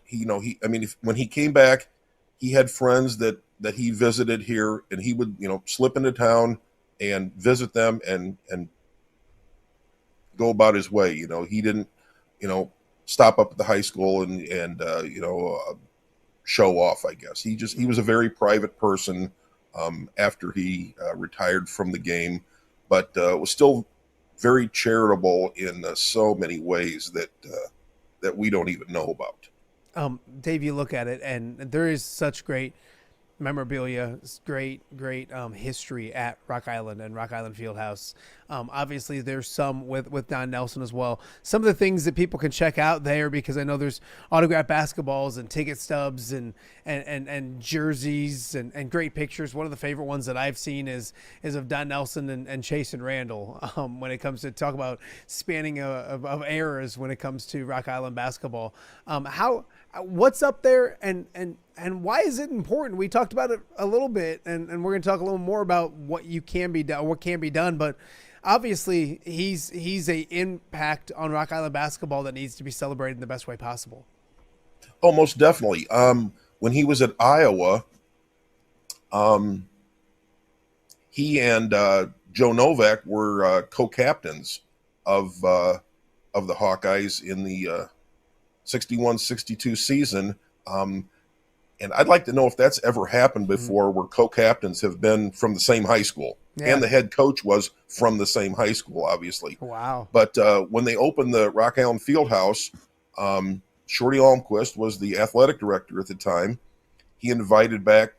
When he came back, he had friends that he visited here, and he would, slip into town and visit them and go about his way. He didn't, stop up at the high school and show off, I guess. He was a very private person after he retired from the game, but was still very charitable in so many ways that we don't even know about. Dave, you look at it, and there is such great memorabilia, great history at Rock Island and Rock Island Fieldhouse. Obviously, there's some with Don Nelson as well. Some of the things that people can check out there, because I know there's autographed basketballs and ticket stubs and jerseys and great pictures. One of the favorite ones that I've seen is of Don Nelson and Chasson Randle, when it comes to talk about spanning of eras when it comes to Rock Island basketball. What's up there and why is it important? We talked about it a little bit, and we're going to talk a little more about what can be done. But obviously he's a impact on Rock Island basketball that needs to be celebrated in the best way possible. Oh, most definitely. When he was at Iowa, he and Joe Novak were co-captains of the Hawkeyes in the 61-62 season. And I'd like to know if that's ever happened before, where co-captains have been from the same high school. Yeah. And the head coach was from the same high school, obviously. Wow. But when they opened the Rock Island Fieldhouse, Shorty Almquist was the athletic director at the time. He invited back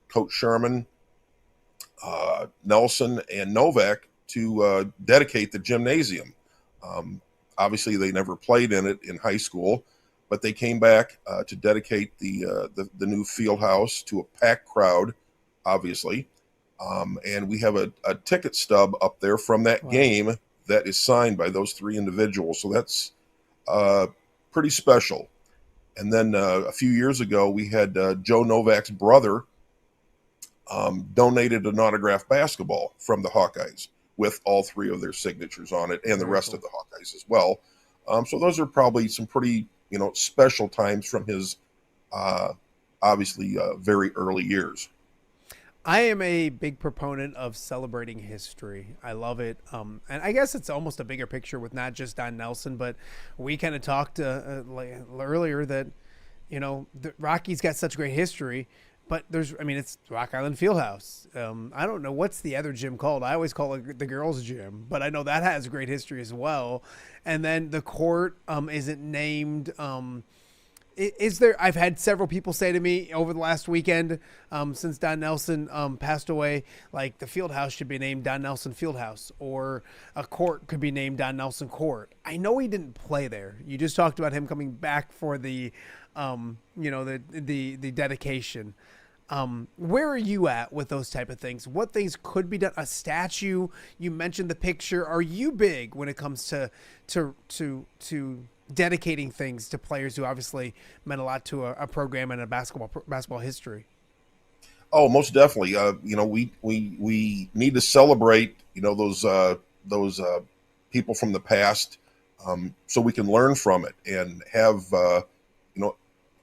Coach Sherman, Nelson, and Novak to dedicate the gymnasium. Obviously, they never played in it in high school, but they came back to dedicate the new field house to a packed crowd, obviously. And we have a ticket stub up there from that game that is signed by those three individuals. So that's pretty special. And then a few years ago, we had Joe Novak's brother donated an autographed basketball from the Hawkeyes with all three of their signatures on it, and the rest of the Hawkeyes as well. So those are probably some pretty, special times from his obviously very early years. I am a big proponent of celebrating history. I love it. And I guess it's almost a bigger picture with not just Don Nelson, but we kind of talked earlier that, the Rockies got such great history, but it's Rock Island Fieldhouse. I don't know what's the other gym called. I always call it the girls' gym, but I know that has great history as well. And then the court isn't named. Is there? I've had several people say to me over the last weekend, since Don Nelson passed away, like the field house should be named Don Nelson Fieldhouse, or a court could be named Don Nelson Court. I know he didn't play there. You just talked about him coming back for the dedication. Where are you at with those type of things? What things could be done? A statue? You mentioned the picture. Are you big when it comes to dedicating things to players who obviously meant a lot to a program and a basketball history? Oh, most definitely. We need to celebrate, those people from the past, so we can learn from it and have,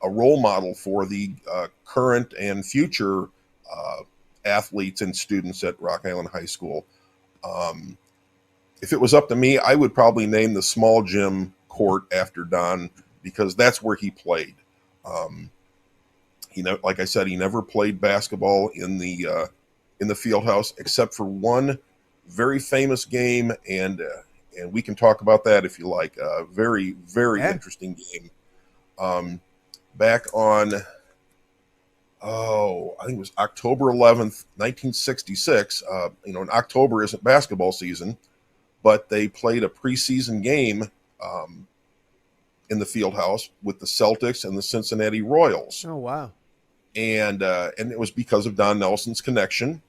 a role model for the current and future athletes and students at Rock Island High School. If it was up to me, I would probably name the small gym court after Don, because that's where he played. Like I said, he never played basketball in the field house except for one very famous game, and we can talk about that if you like. A very, very interesting game. Back on, I think it was October 11th, 1966. And October isn't basketball season, but they played a preseason game in the field house with the Celtics and the Cincinnati Royals. Oh, wow. And it was because of Don Nelson's connection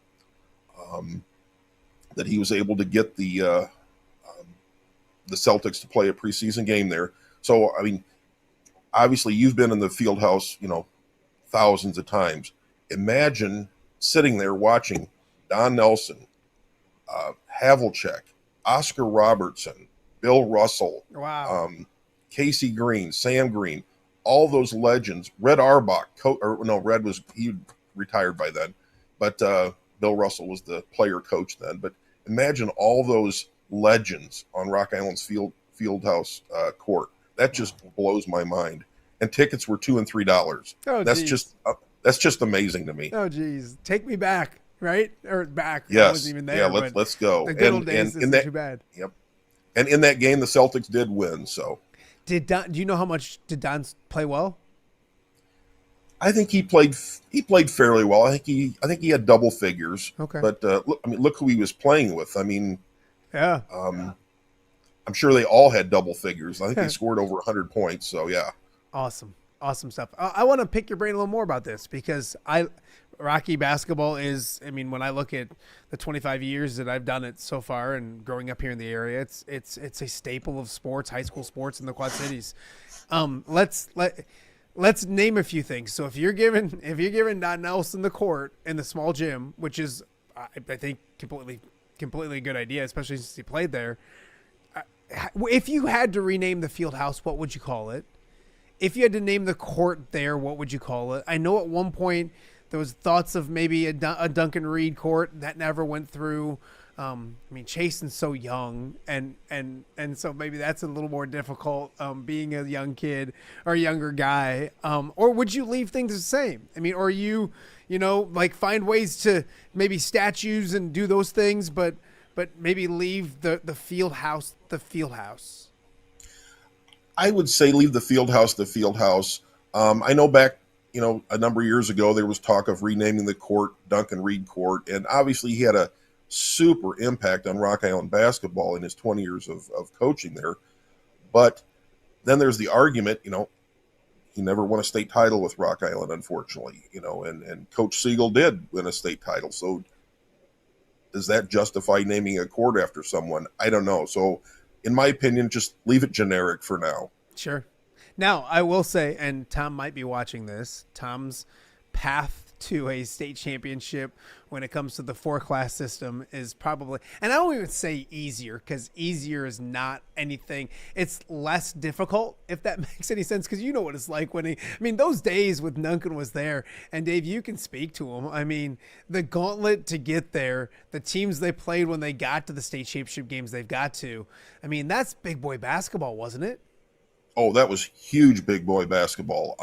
that he was able to get the Celtics to play a preseason game there. So, obviously you've been in the field house, thousands of times. Imagine sitting there watching Don Nelson, Havlicek, Oscar Robertson, Bill Russell, wow, Casey Green, Sam Green, all those legends. Red Auerbach, he retired by then, but Bill Russell was the player coach then. But imagine all those legends on Rock Island's field house court. That just blows my mind. And tickets were $2 and $3. Oh, that's just amazing to me. Oh, geez, take me back, right? Or back? Yes. I wasn't even there. Yeah, let's go. The good old days isn't too bad. Yep. And in that game, the Celtics did win. So, do you know how much did Don play well? I think he played fairly well. I think he had double figures. Okay. But look who he was playing with. Yeah. I'm sure they all had double figures. I think they scored over 100 points. So yeah. Awesome stuff. I want to pick your brain a little more about this, because Rocky basketball is, when I look at the 25 years that I've done it so far and growing up here in the area, it's a staple of sports, high school sports in the Quad Cities. Let's name a few things. So if you're giving Don Nelson the court in the small gym, which is, I think, completely completely a good idea, especially since he played there. If you had to rename the field house, what would you call it? If you had to name the court there, what would you call it? I know at one point there was thoughts of maybe a Duncan Reed court that never went through. I mean, Chasen's so young, and so maybe that's a little more difficult, being a young kid or a younger guy. Or would you leave things the same? I mean, or you like find ways to maybe statues and do those things, but maybe leave the field house the field house. I would say leave the field house the field house. I know back, a number of years ago, there was talk of renaming the court Duncan Reed Court, and obviously he had a super impact on Rock Island basketball in his 20 years of coaching there. But then there's the argument, he never won a state title with Rock Island, unfortunately, and Coach Siegel did win a state title. So does that justify naming a court after someone? I don't know. So in my opinion, just leave it generic for now. Sure. Now, I will say, and Tom might be watching this, Tom's path to a state championship when it comes to the 4-class system is probably, and I don't even say easier, because easier is not anything. It's less difficult, if that makes any sense, because you know what it's like when those days with Duncan was there, and Dave, you can speak to him. I mean, the gauntlet to get there, the teams they played when they got to the state championship games they've got to, I mean, that's big boy basketball, wasn't it? Oh, that was huge big boy basketball.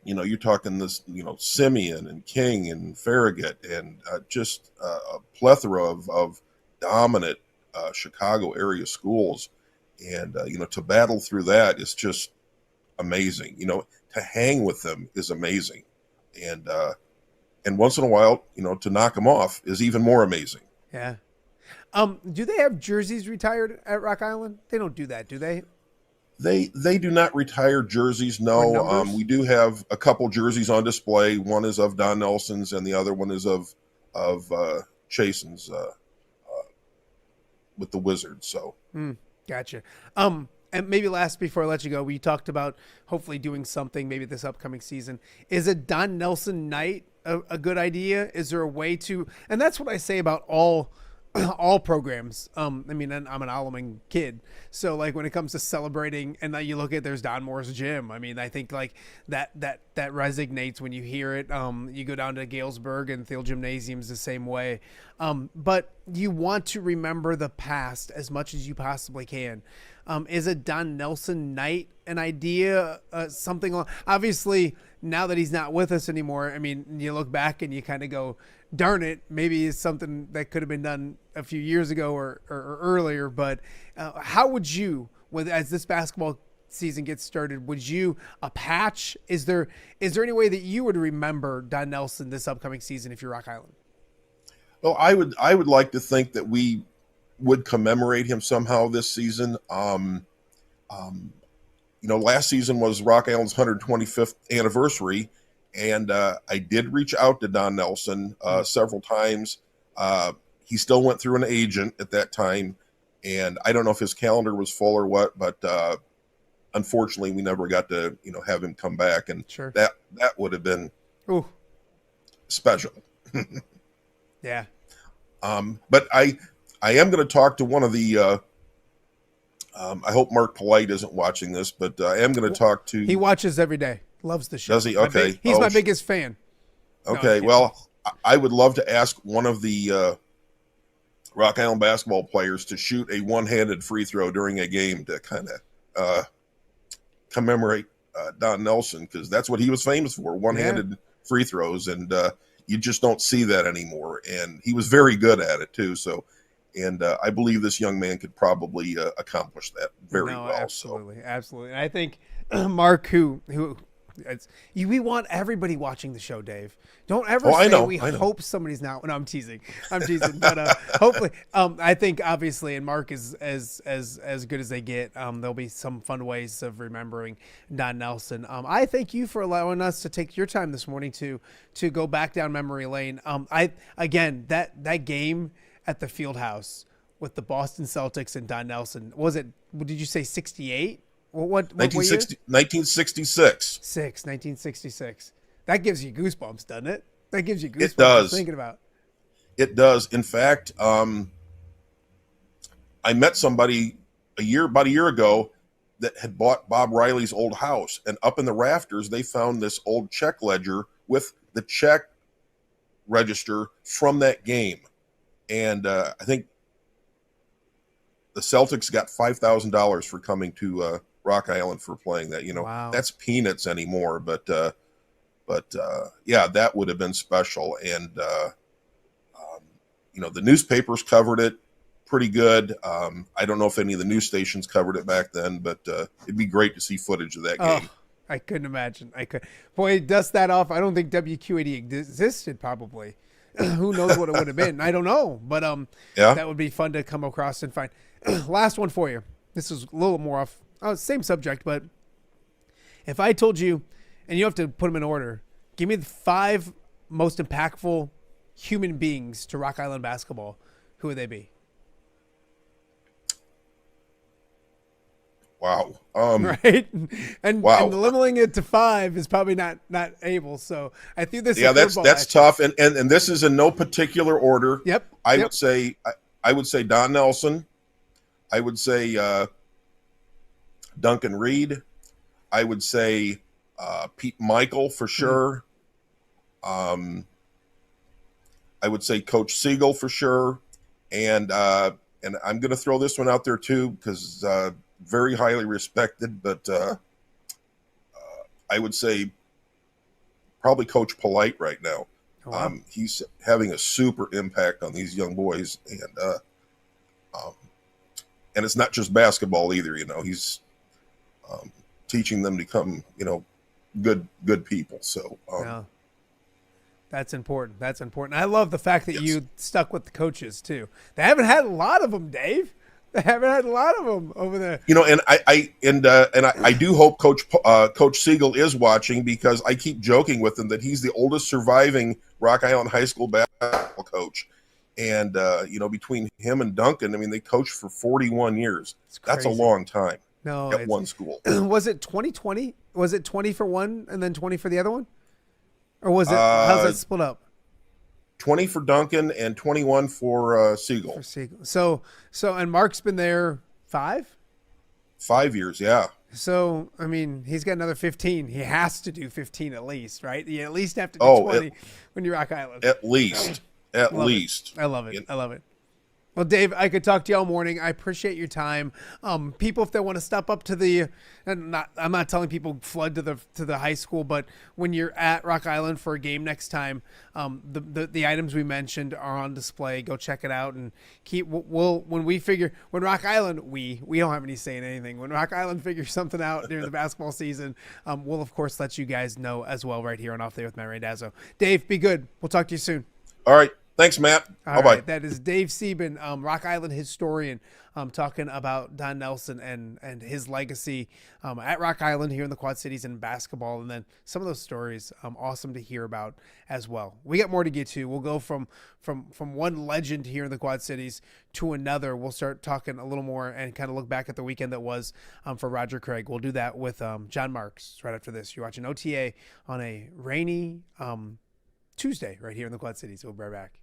You're talking this, Simeon and King and Farragut and just a plethora of dominant Chicago area schools. And, to battle through that is just amazing. To hang with them is amazing. And once in a while, to knock them off is even more amazing. Yeah. Do they have jerseys retired at Rock Island? They don't do that, do they? They do not retire jerseys. No, we do have a couple jerseys on display. One is of Don Nelson's, and the other one is of Chasen's with the Wizards. So, gotcha. And maybe last before I let you go, we talked about hopefully doing something maybe this upcoming season. Is a Don Nelson night a good idea? Is there a way to? And that's what I say about all programs. I'm an Alaman kid, so like when it comes to celebrating, and you look at there's Don Moore's gym. I mean, I think like that resonates when you hear it. You go down to Galesburg and Thiel Gymnasium's the same way. But you want to remember the past as much as you possibly can. Is a Don Nelson night an idea? Something obviously now that he's not with us anymore. I mean, you look back and you kind of go, darn it, maybe it's something that could have been done a few years ago or earlier. But how would you, as this basketball season gets started, would you a patch? Is there any way that you would remember Don Nelson this upcoming season if you're Rock Island? Well, I would like to think that we would commemorate him somehow this season. Last season was Rock Island's 125th anniversary, and I did reach out to Don Nelson several times. He still went through an agent at that time, and I don't know if his calendar was full or what, but unfortunately we never got to have him come back, and sure. that would have been special. Yeah. But I am going to talk to one of the I hope Mark Polite isn't watching this, but I am going to talk to. He watches every day. Loves the show. Does he? Okay. He's my biggest fan. Okay. Well, I would love to ask one of the Rock Island basketball players to shoot a one-handed free throw during a game to kind of commemorate Don Nelson, because that's what he was famous for, one-handed free throws, and you just don't see that anymore. And he was very good at it too. So. And I believe this young man could probably accomplish that very well. Absolutely, absolutely. And I think Mark, we want everybody watching the show, Dave. Don't ever say we hope somebody's not. No, I'm teasing. But hopefully, I think obviously, and Mark is as good as they get. There'll be some fun ways of remembering Don Nelson. I thank you for allowing us to take your time this morning to go back down memory lane. That game at the Field House with the Boston Celtics and Don Nelson. Did you say 68? What 1966. 1966. That gives you goosebumps, doesn't it? That gives you goosebumps. It does. Thinking about. It does. In fact, I met somebody about a year ago that had bought Bob Riley's old house, and up in the rafters, they found this old check ledger with the check register from that game. And I think the Celtics got $5,000 for coming to Rock Island for playing that. Wow. That's peanuts anymore, but yeah, that would have been special. And the newspapers covered it pretty good. I don't know if any of the news stations covered it back then, but it'd be great to see footage of that game. I couldn't imagine. Boy, dust that off. I don't think WQ80 existed, probably. Who knows what it would have been? I don't know, but that would be fun to come across and find. Last one for you. This is a little more off. Same subject, but if I told you, and you have to put them in order, give me the 5 most impactful human beings to Rock Island basketball, who would they be? Wow. Right? And wow. limiting it to 5 is probably not able. So I threw this. Yeah, that's tough. And this is in no particular order. Yep. I would say Don Nelson. I would say Duncan Reed. I would say Pete Michael for sure. I would say Coach Siegel for sure. And I'm going to throw this one out there too, because very highly respected, but I would say probably Coach Polite right now. Oh, wow. He's having a super impact on these young boys, and it's not just basketball either. He's teaching them to become, good people. So yeah. That's important. That's important. I love the fact that you stuck with the coaches too. They haven't had a lot of them, Dave. They haven't had a lot of them over there. And I do hope Coach Siegel is watching, because I keep joking with him that he's the oldest surviving Rock Island High School basketball coach. And, between him and Duncan, they coached for 41 years. That's a long time at one school. Was it 2020? Was it 20 for one and then 20 for the other one? Or was it, how's that split up? 20 for Duncan and 21 for Siegel. So, and Mark's been there 5? 5 years, yeah. So, he's got another 15. He has to do 15 at least, right? You at least have to do 20 when you're Rock Island. At least. I love it. I love it. Well, Dave, I could talk to you all morning. I appreciate your time. People, if they want to step up to I'm not telling people flood to the high school, but when you're at Rock Island for a game next time, the items we mentioned are on display. Go check it out and when Rock Island, we don't have any say in anything. When Rock Island figures something out during the basketball season, we'll of course let you guys know as well right here on Off Day with Matt Randazzo. Dave, be good. We'll talk to you soon. All right. Thanks, Matt. Bye-bye. Right, that is Dave Sebben, Rock Island historian, talking about Don Nelson and his legacy at Rock Island here in the Quad Cities in basketball, and then some of those stories awesome to hear about as well. We got more to get to. We'll go from one legend here in the Quad Cities to another. We'll start talking a little more and kind of look back at the weekend that was for Roger Craig. We'll do that with John Marx right after this. You're watching OTA on a rainy Tuesday right here in the Quad Cities. We'll be right back.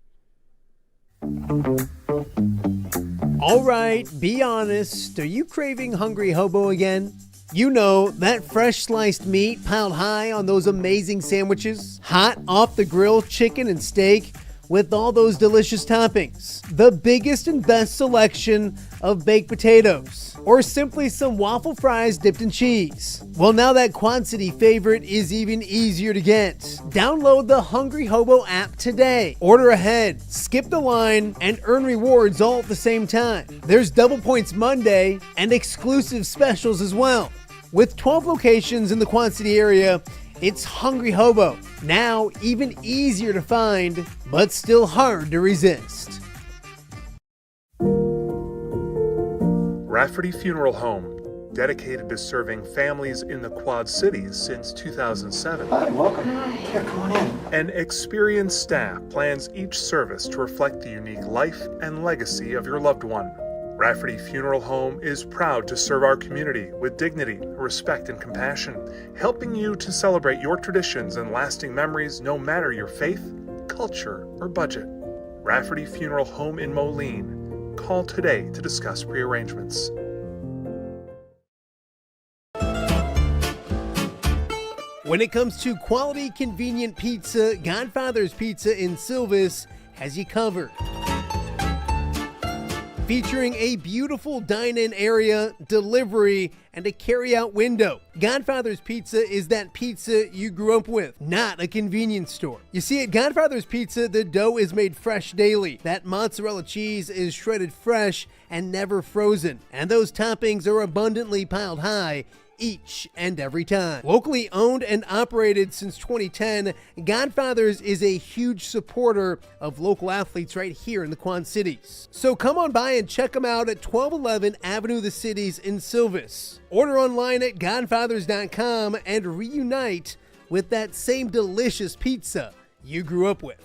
All right, be honest. Are you craving Hungry Hobo again? You know, that fresh sliced meat piled high on those amazing sandwiches, hot off the grill chicken and steak with all those delicious toppings, the biggest and best selection of baked potatoes, or simply some waffle fries dipped in cheese. Well, now that Quad City favorite is even easier to get. Download the Hungry Hobo app today. Order ahead, skip the line, and earn rewards all at the same time. There's Double Points Monday and exclusive specials as well. With 12 locations in the Quad City area, it's Hungry Hobo. Now even easier to find, but still hard to resist. Rafferty Funeral Home, dedicated to serving families in the Quad Cities since 2007. Hi, welcome. Here, come on in. An experienced staff plans each service to reflect the unique life and legacy of your loved one. Rafferty Funeral Home is proud to serve our community with dignity, respect, and compassion, helping you to celebrate your traditions and lasting memories no matter your faith, culture, or budget. Rafferty Funeral Home in Moline. Call today to discuss prearrangements. When it comes to quality, convenient pizza, Godfather's Pizza in Silvis has you covered. Featuring a beautiful dine-in area, delivery, and a carry-out window. Godfather's Pizza is that pizza you grew up with, not a convenience store. You see, at Godfather's Pizza, the dough is made fresh daily. That mozzarella cheese is shredded fresh and never frozen. And those toppings are abundantly piled high each and every time. Locally owned and operated since 2010, Godfather's is a huge supporter of local athletes right here in the Quad Cities. So come on by and check them out at 1211 Avenue of the Cities in Silvis. Order online at godfathers.com and reunite with that same delicious pizza you grew up with.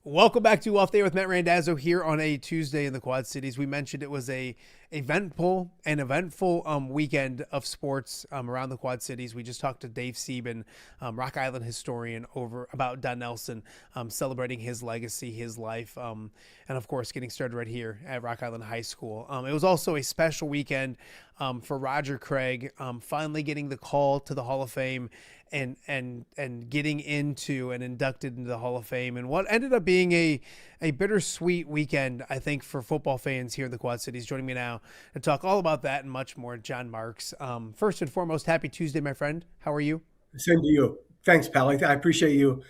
Welcome back to Off Day with Matt Randazzo here on a Tuesday in the Quad Cities. We mentioned it was a eventful weekend of sports around the Quad Cities. We just talked to Dave Sebben, Rock Island historian, over about Don Nelson, celebrating his legacy, his life, and of course getting started right here at Rock Island High School. It was also a special weekend for Roger Craig, finally getting the call to the Hall of Fame and getting into and inducted into the Hall of Fame, and what ended up being a bittersweet weekend, I think, for football fans here in the Quad Cities. Joining me now to talk all about that and much more, John Marks. First and foremost, happy Tuesday, my friend. How are you? Same to you. Thanks, pal. I appreciate you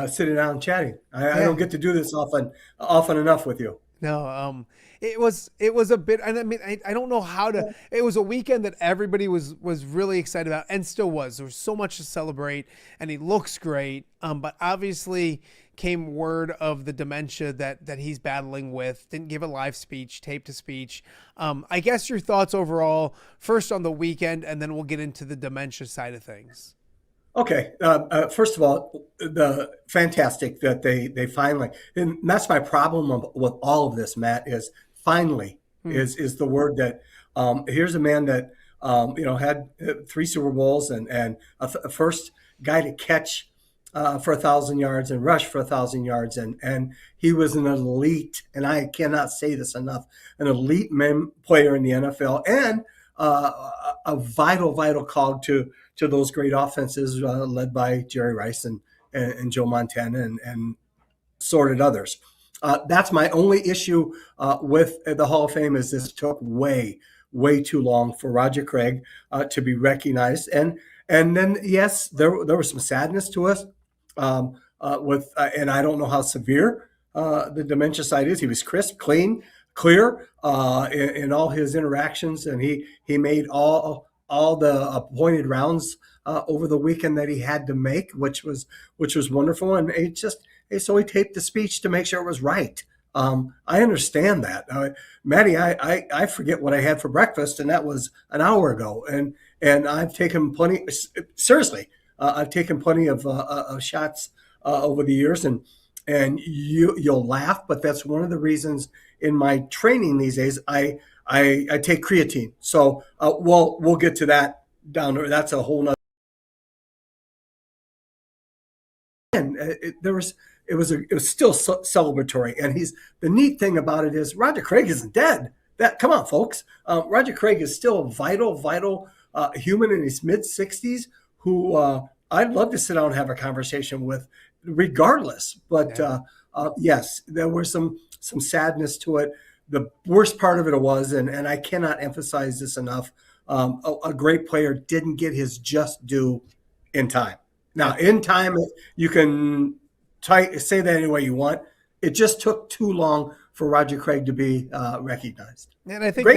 sitting down and chatting. I don't get to do this often enough with you. No, it was a bit, and I mean, I don't know how to, it was a weekend that everybody was really excited about, and still was. There was so much to celebrate, and he looks great, but obviously came word of the dementia that he's battling with. Didn't give a live speech, tape to speech. I guess your thoughts overall, first on the weekend, and then we'll get into the dementia side of things. Okay. First of all, the fantastic that they finally, and that's my problem with all of this, Matt, is finally is the word that here's a man that had 3 Super Bowls and a first guy to catch for 1,000 yards and rush for 1,000 yards, and he was an elite, and I cannot say this enough, an elite player in the NFL, and a vital cog to those great offenses led by Jerry Rice and Joe Montana and sorted others. That's my only issue with the Hall of Fame, is this took way too long for Roger Craig to be recognized. And then, yes, there was some sadness to us with, and I don't know how severe the dementia side is. He was crisp, clean, clear in all his interactions, and he made all the appointed rounds over the weekend that he had to make, which was wonderful. And so he taped the speech to make sure it was right. I understand that. Maddie, I forget what I had for breakfast, and that was an hour ago. And I've taken plenty, seriously, I've taken plenty of shots over the years, and you'll laugh, but that's one of the reasons in my training these days I take creatine. So we'll get to that down there. That's a whole nother. And it was still celebratory. And the neat thing about it is Roger Craig isn't dead. Come on, folks. Roger Craig is still a vital human in his mid-60s who I'd love to sit down and have a conversation with, regardless. But yes, there was some sadness to it. The worst part of it was, and I cannot emphasize this enough, a great player didn't get his just due in time. Now, in time, you can say that any way you want. It just took too long for Roger Craig to be recognized. And I think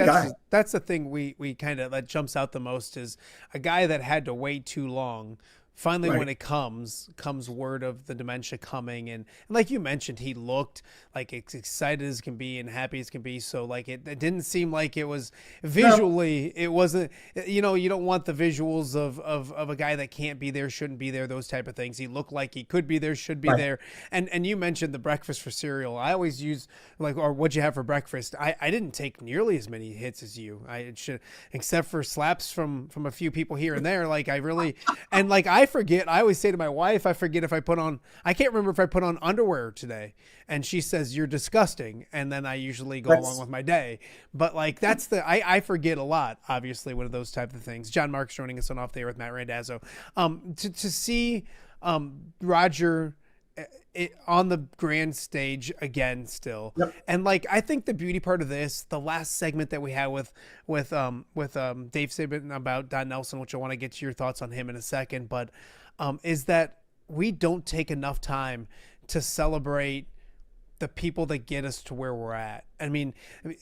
that's the thing we kind of, that jumps out the most, is a guy that had to wait too long. Finally, when it comes word of the dementia coming, and like you mentioned, he looked like excited as can be and happy as can be. So like it didn't seem like it was visually, it wasn't, you don't want the visuals of a guy that can't be there, shouldn't be there, those type of things. He looked like he could be there, should be there. And you mentioned the breakfast for cereal. I always use or what'd you have for breakfast? I didn't take nearly as many hits as you. I should, except for slaps from a few people here and there. I forget. I always say to my wife, I forget if I can't remember if I put on underwear today. And she says, you're disgusting. And then I usually go along with my day. But like, I forget a lot, obviously, one of those type of things. John Marks joining us on Off the Air with Matt Randazzo. To see Roger on the grand stage again still. Yep. And like, I think the beauty part of this, the last segment that we had with Dave Sebben about Don Nelson, which I want to get to your thoughts on him in a second, but is that we don't take enough time to celebrate the people that get us to where we're at. I mean,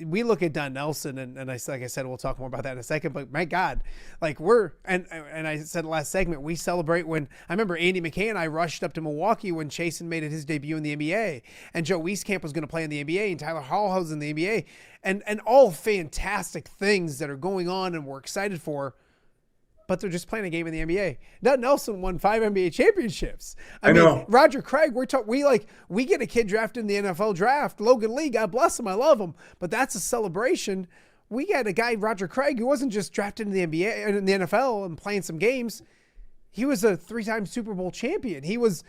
we look at Don Nelson and like I said, we'll talk more about that in a second, but my God, like and I said last segment, we celebrate when I remember Andy McKay and I rushed up to Milwaukee when Chasen made his debut in the NBA and Joe Wieskamp was going to play in the NBA and Tyler Hall was in the NBA and all fantastic things that are going on and we're excited for, but they're just playing a game in the NBA. Don Nelson won 5 NBA championships. I mean, Roger Craig, we get a kid drafted in the NFL draft. Logan Lee, God bless him, I love him, but that's a celebration. We got a guy, Roger Craig, who wasn't just drafted in the NBA, in the NFL and playing some games. He was a 3-time Super Bowl champion. He was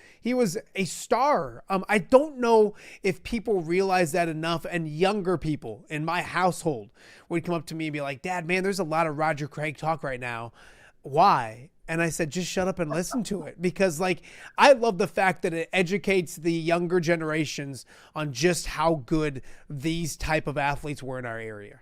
a star. I don't know if people realize that enough, and younger people in my household would come up to me and be like, Dad, man, there's a lot of Roger Craig talk right now. Why? And I said, just shut up and listen to it, because like, I love the fact that it educates the younger generations on just how good these type of athletes were in our area.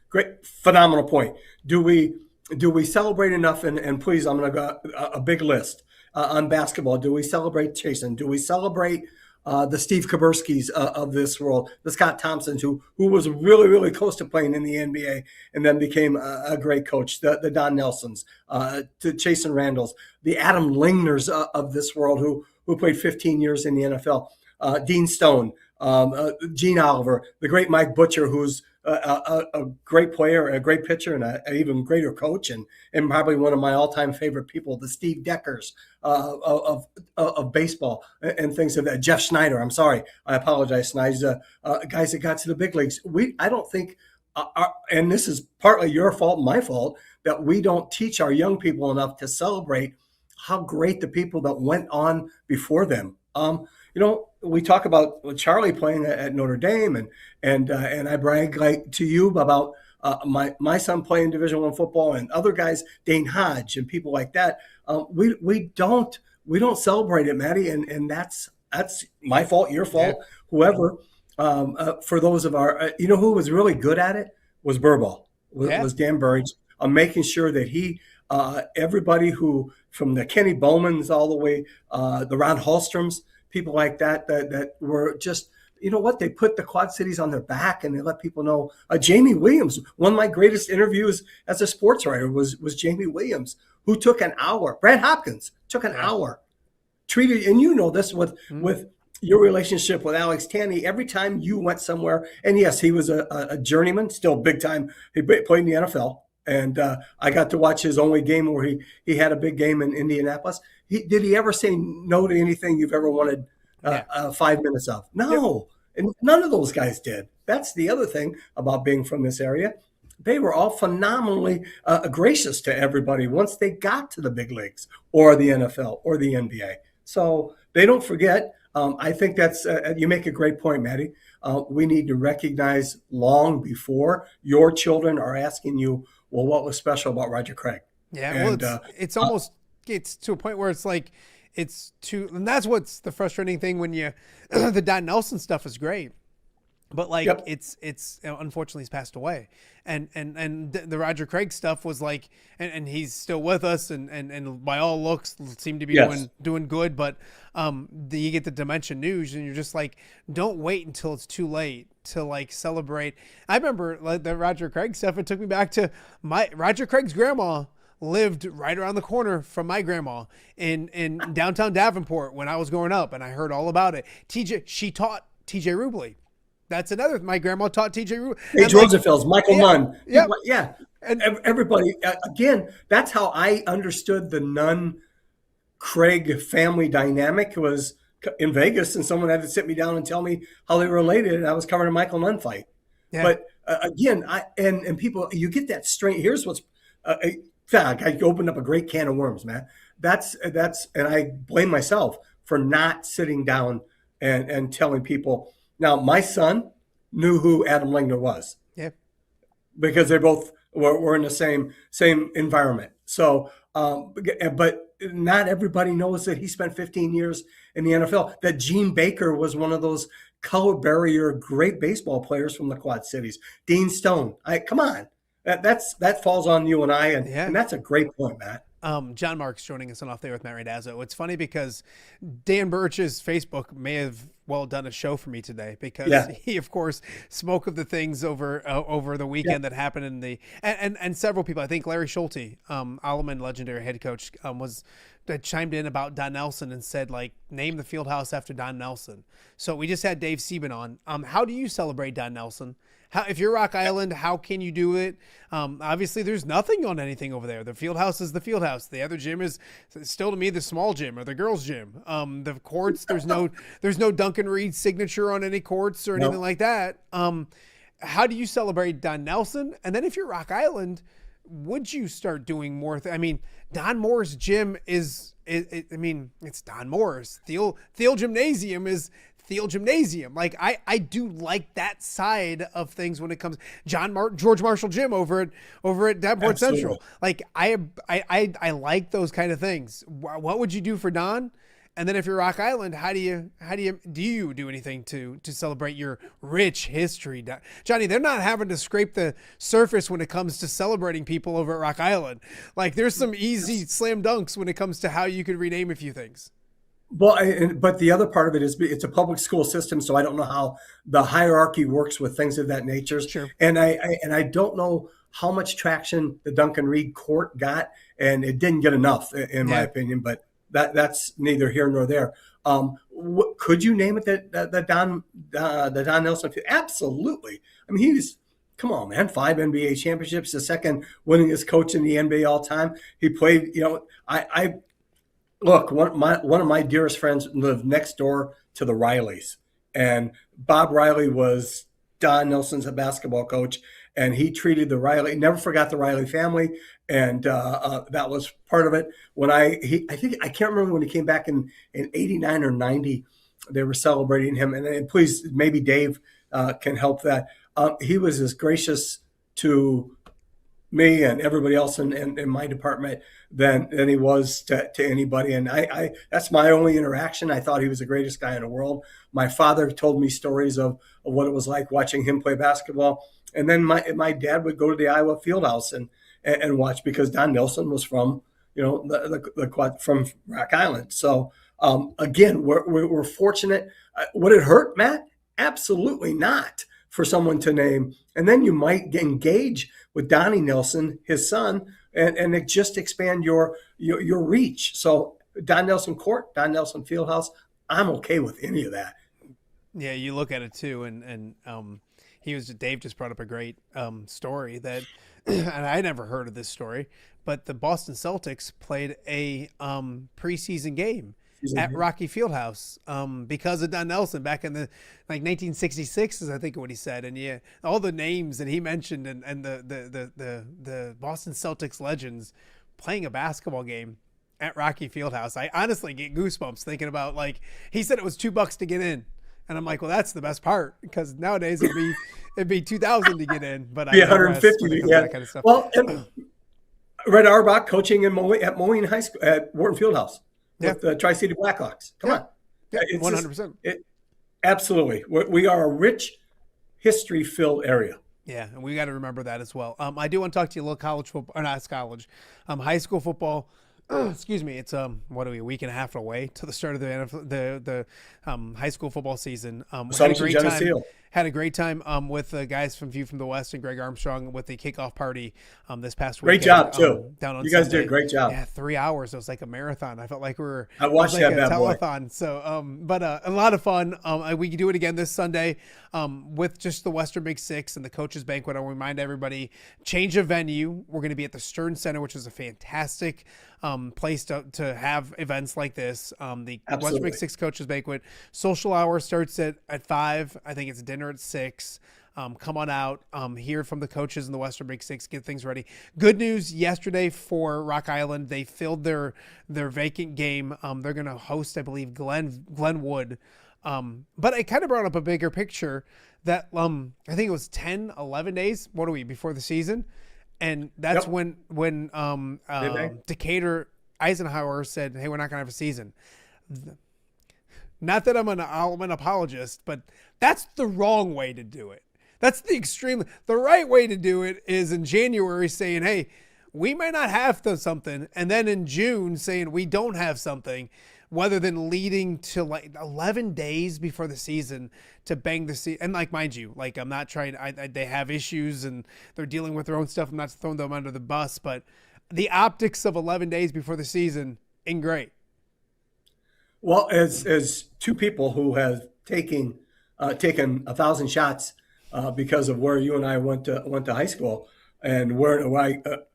Great. Phenomenal point. Do we celebrate enough? And please, I'm going to go a big list on basketball. Do we celebrate Chasen? Do we celebrate the Steve Kaburskis of this world, the Scott Thompsons, who was really, really close to playing in the NBA and then became a great coach, the Don Nelsons, to Chasen Randalls, the Adam Lingners of this world who played 15 years in the NFL, Dean Stone, Gene Oliver, the great Mike Butcher, who's a great player, a great pitcher, and an even greater coach, and probably one of my all-time favorite people, the Steve Deckers of baseball and things of that. Jeff Schneider, I'm sorry, I apologize, Schneider, guys that got to the big leagues. I don't think, and this is partly your fault, my fault, that we don't teach our young people enough to celebrate how great the people that went on before them. We talk about Charlie playing at Notre Dame, and I brag like to you about my son playing Division I football, and other guys, Dane Hodge and people like that. We don't celebrate it, Maddie, and that's my fault, your fault, whoever. For those of our, who was really good at it was Burball, was Dan Burridge, making sure that he. Everybody who, from the Kenny Bowmans all the way, the Ron Hallstroms, people like that were just, they put the Quad Cities on their back and they let people know. Jamie Williams, one of my greatest interviews as a sports writer was Jamie Williams, who took an hour. Brad Hopkins took an hour. Treated, and this with your relationship with Alex Tanny, every time you went somewhere, and yes, he was a journeyman, still big time. He played in the NFL. And I got to watch his only game where he had a big game in Indianapolis. Did he ever say no to anything you've ever wanted 5 minutes of? No. Yep. And none of those guys did. That's the other thing about being from this area. They were all phenomenally gracious to everybody once they got to the big leagues or the NFL or the NBA. So they don't forget. I think that's you make a great point, Maddie. We need to recognize long before your children are asking you, well, what was special about Roger Craig? Yeah, well, it's almost gets to a point where it's like and that's what's the frustrating thing when you the Don Nelson stuff is great, but like it's unfortunately he's passed away, and the Roger Craig stuff was like, and he's still with us, and by all looks seemed to be doing good, but you get the dementia news and you're just like, don't wait until it's too late to like celebrate. I remember like the Roger Craig stuff. It took me back to Roger Craig's grandma lived right around the corner from my grandma in downtown Davenport when I was growing up, and I heard all about it. She taught TJ Rubley. That's another. My grandma taught TJ Rubley. H. Rosenfels, Michael Nunn. Yeah. And everybody, again, that's how I understood the Nunn Craig family dynamic was in Vegas, and someone had to sit me down and tell me how they were related, and I was covering a Michael Nunn fight. Yeah. But again, and people, you get that strange. Here's what's I opened up a great can of worms, man. That's, and I blame myself for not sitting down and telling people. Now, my son knew who Adam Langner was. Yeah. Because they both were in the same environment. So, but not everybody knows that he spent 15 years in the NFL, that Gene Baker was one of those color barrier great baseball players from the Quad Cities. Dean Stone. Come on. That falls on you and I, and that's a great point, Matt. John Marks joining us on Off There with Matt Randazzo. It's funny because Dan Birch's Facebook may have done a show for me today because he, of course, spoke of the things over the weekend that happened in the and several people. I think Larry Schulte, Alleman legendary head coach, that chimed in about Don Nelson and said, like, name the field house after Don Nelson. So we just had Dave Sebben on. How do you celebrate Don Nelson? If you're Rock Island, how can you do it? Obviously, there's nothing on anything over there. The field house is the field house. The other gym is still, to me, the small gym or the girls' gym. The courts, there's no Duncan Reed signature on any courts or anything like that. How do you celebrate Don Nelson? And then if you're Rock Island, would you start doing more? I mean, Don Moore's gym it's Don Moore's. Thiel Gymnasium is Thiel Gymnasium. Like, I do like that side of things when it comes George Marshall Gym over at Davenport Central. Like, I like those kind of things. What would you do for Don? And then if you're Rock Island, how do you do anything to celebrate your rich history? Johnny, they're not having to scrape the surface when it comes to celebrating people over at Rock Island. Like, there's some easy slam dunks when it comes to how you could rename a few things. Well, but the other part of it is it's a public school system, so I don't know how the hierarchy works with things of that nature. Sure. And I don't know how much traction the Duncan Reed court got, and it didn't get enough, in my opinion. But that's neither here nor there. Could you name it the Don Nelson field? Absolutely. I mean, come on, man, 5 NBA championships, the second winningest coach in the NBA all time. He played, Look, one of my dearest friends lived next door to the Rileys, and Bob Riley was Don Nelson's basketball coach, and he treated the Riley, never forgot the Riley family, and that was part of it. I can't remember when he came back in 89 or 90, they were celebrating him, and please, maybe Dave can help that. He was as gracious to me and everybody else in my department than he was to anybody. And I that's my only interaction. I thought he was the greatest guy in the world. My father told me stories of what it was like watching him play basketball. And then my dad would go to the Iowa Fieldhouse and watch, because Don Nelson was from, from Rock Island. So again, we're fortunate. Would it hurt, Matt? Absolutely not, for someone to name. And then you might engage with Donnie Nelson, his son, and it just expand your reach. So Don Nelson Court, Don Nelson Fieldhouse, I'm okay with any of that. Yeah, you look at it too, and Dave just brought up a great story that, and I never heard of this story, but the Boston Celtics played a preseason game at Rocky Fieldhouse because of Don Nelson back in the 1966 is I think what he said, and all the names that he mentioned and the Boston Celtics legends playing a basketball game at Rocky Fieldhouse. I honestly get goosebumps thinking about, like, he said it was $2 to get in, and I'm like, well, that's the best part, because nowadays it'd be $2,000 to get in, but be $150 to get. Kind of stuff. Well, Red Auerbach coaching at Moline High School at Wharton Fieldhouse. With the Tri-City Blackhawks. Come on. Yeah, 100%. Absolutely. We are a rich, history-filled area. Yeah, and we got to remember that as well. I do want to talk to you a little college football, or not college, high school football. Excuse me. It's what are we, a week and a half away to the start of the high school football season. Had a great time with the guys from View from the West and Greg Armstrong with the kickoff party this past weekend. Great job too. Down on you guys Sunday. did a great job. Yeah, 3 hours. It was like a marathon. I felt like I watched that bad telethon. So, but a lot of fun. We can do it again this Sunday with just the Western Big Six and the coaches banquet. I'll remind everybody, change of venue. We're going to be at the Stern Center, which is a fantastic place to have events like this. The Western Big Six coaches banquet. Social hour starts at 5. I think it's dinner at 6. Come on out, hear from the coaches in the Western Big Six, get things ready. Good news yesterday for Rock Island. They filled their vacant game. They're going to host, I believe, Glenwood. But I kind of brought up a bigger picture that I think it was 10, 11 days. What are we, before the season? And that's when Decatur Eisenhower said, hey, we're not going to have a season. Not that I'm an apologist, but that's the wrong way to do it. That's the right way to do it is in January saying, hey, we might not have something. And then in June saying we don't have something, rather than leading to like 11 days before the season to bang the season. And like, mind you, like I'm not trying, they have issues and they're dealing with their own stuff. I'm not throwing them under the bus, but the optics of 11 days before the season ain't great. Well, as two people who have taken 1,000 shots because of where you and I went to high school, and where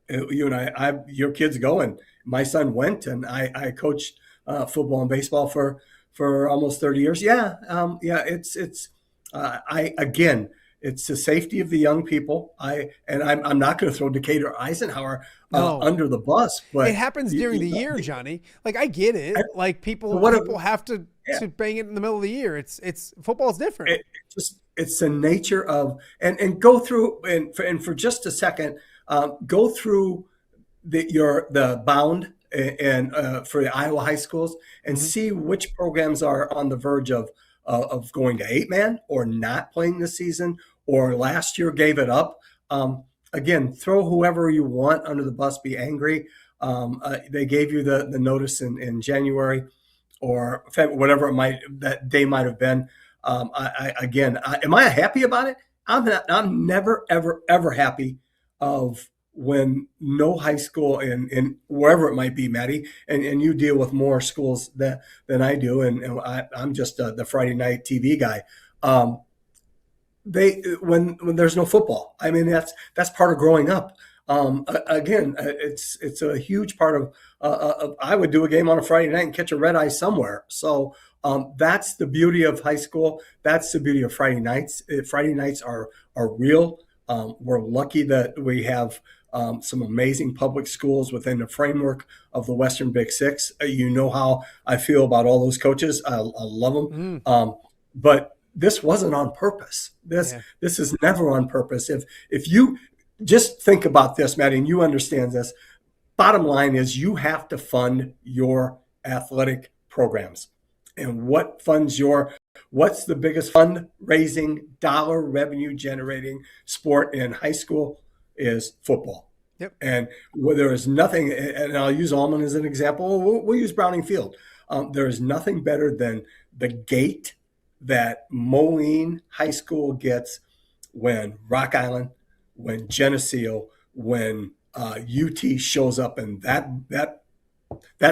you and I your kids go, and my son went, and I coached football and baseball for almost 30 years. It's the safety of the young people. I'm not going to throw Decatur Eisenhower under the bus, but it happens during the year, Johnny. Like I get it. Like people have to bang it in the middle of the year. It's football's different. It's the nature of and go through and for just a second, go through the bound and for the Iowa high schools and see which programs are on the verge of going to 8-man or not playing this season, or last year gave it up. Again, throw whoever you want under the bus, be angry. They gave you the notice in January or February, whatever that day might have been. Am I happy about it? I'm never, ever, ever happy of when no high school in wherever it might be, Maddie, and you deal with more schools than I do, and I'm just the Friday night TV guy. When there's no football, I mean that's part of growing up. It's a huge part of I would do a game on a Friday night and catch a red eye somewhere. So that's the beauty of high school. That's the beauty of Friday nights. Friday nights are real. We're lucky that we have some amazing public schools within the framework of the Western Big Six. You know how I feel about all those coaches. I love them. But this wasn't on purpose. This is never on purpose. If you just think about this, Maddie, and you understand this, bottom line is you have to fund your athletic programs. And what's the biggest fundraising, dollar revenue generating sport in high school is football. Yep. And where there is nothing, and I'll use Almond as an example. We'll use Browning Field. There is nothing better than the gate that Moline High School gets when Rock Island, when Geneseo, when UT shows up in that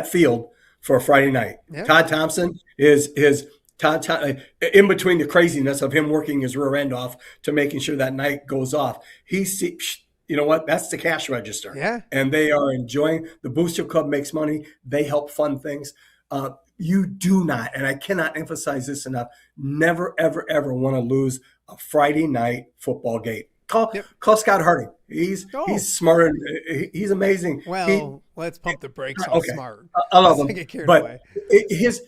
field for a Friday night. Yep. Todd Thompson is in between the craziness of him working his rear end off to making sure that night goes off. You know what? That's the cash register. Yeah. And they are enjoying. The Booster Club makes money. They help fund things. You do not, and I cannot emphasize this enough, never, ever, ever want to lose a Friday night football game. Call Scott Harding. He's smart. He's amazing. Well, let's pump the brakes on smart. I love him. But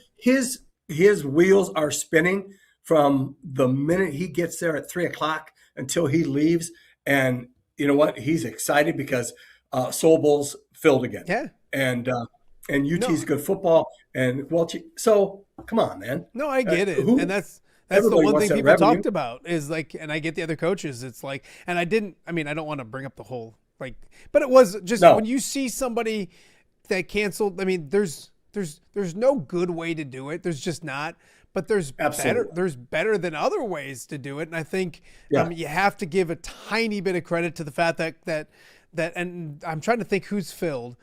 his wheels are spinning from the minute he gets there at 3:00 until he leaves. And you know what? He's excited because Soul Bowl's filled again. Yeah. And UT's good football. And so come on, man. No, I get it. And that's the one thing people talked about is like, and I get the other coaches. It's like, and I don't want to bring up the whole, like, but it was just when you see somebody that canceled, I mean, there's no good way to do it. There's just not, but there's better than other ways to do it. And I think you have to give a tiny bit of credit to the fact that, and I'm trying to think who's filled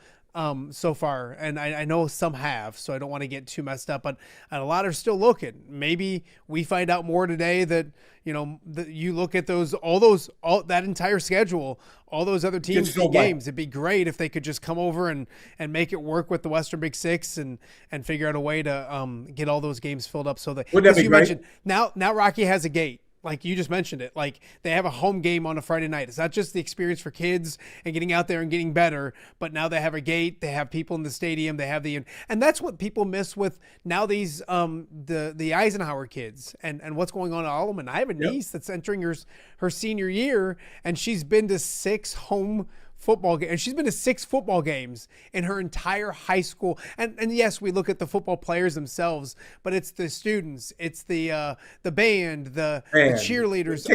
so far. And I know some have, so I don't want to get too messed up, but a lot are still looking. Maybe we find out more today that, that you look at that entire schedule, all those other teams, games. It'd be great if they could just come over and make it work with the Western Big Six and figure out a way to get all those games filled up. So that, wouldn't that be great? Mentioned, now Rocky has a gate. like you just mentioned it, like they have a home game on a Friday night. It's not just the experience for kids and getting out there and getting better, but now they have a gate, they have people in the stadium, they have and that's what people miss with now these, the Eisenhower kids and what's going on at Alleman. I have a niece that's entering her senior year, and she's been to 6 home football game, and she's been to 6 football games in her entire high school. And yes, we look at the football players themselves, but it's the students, it's the band, the cheerleaders,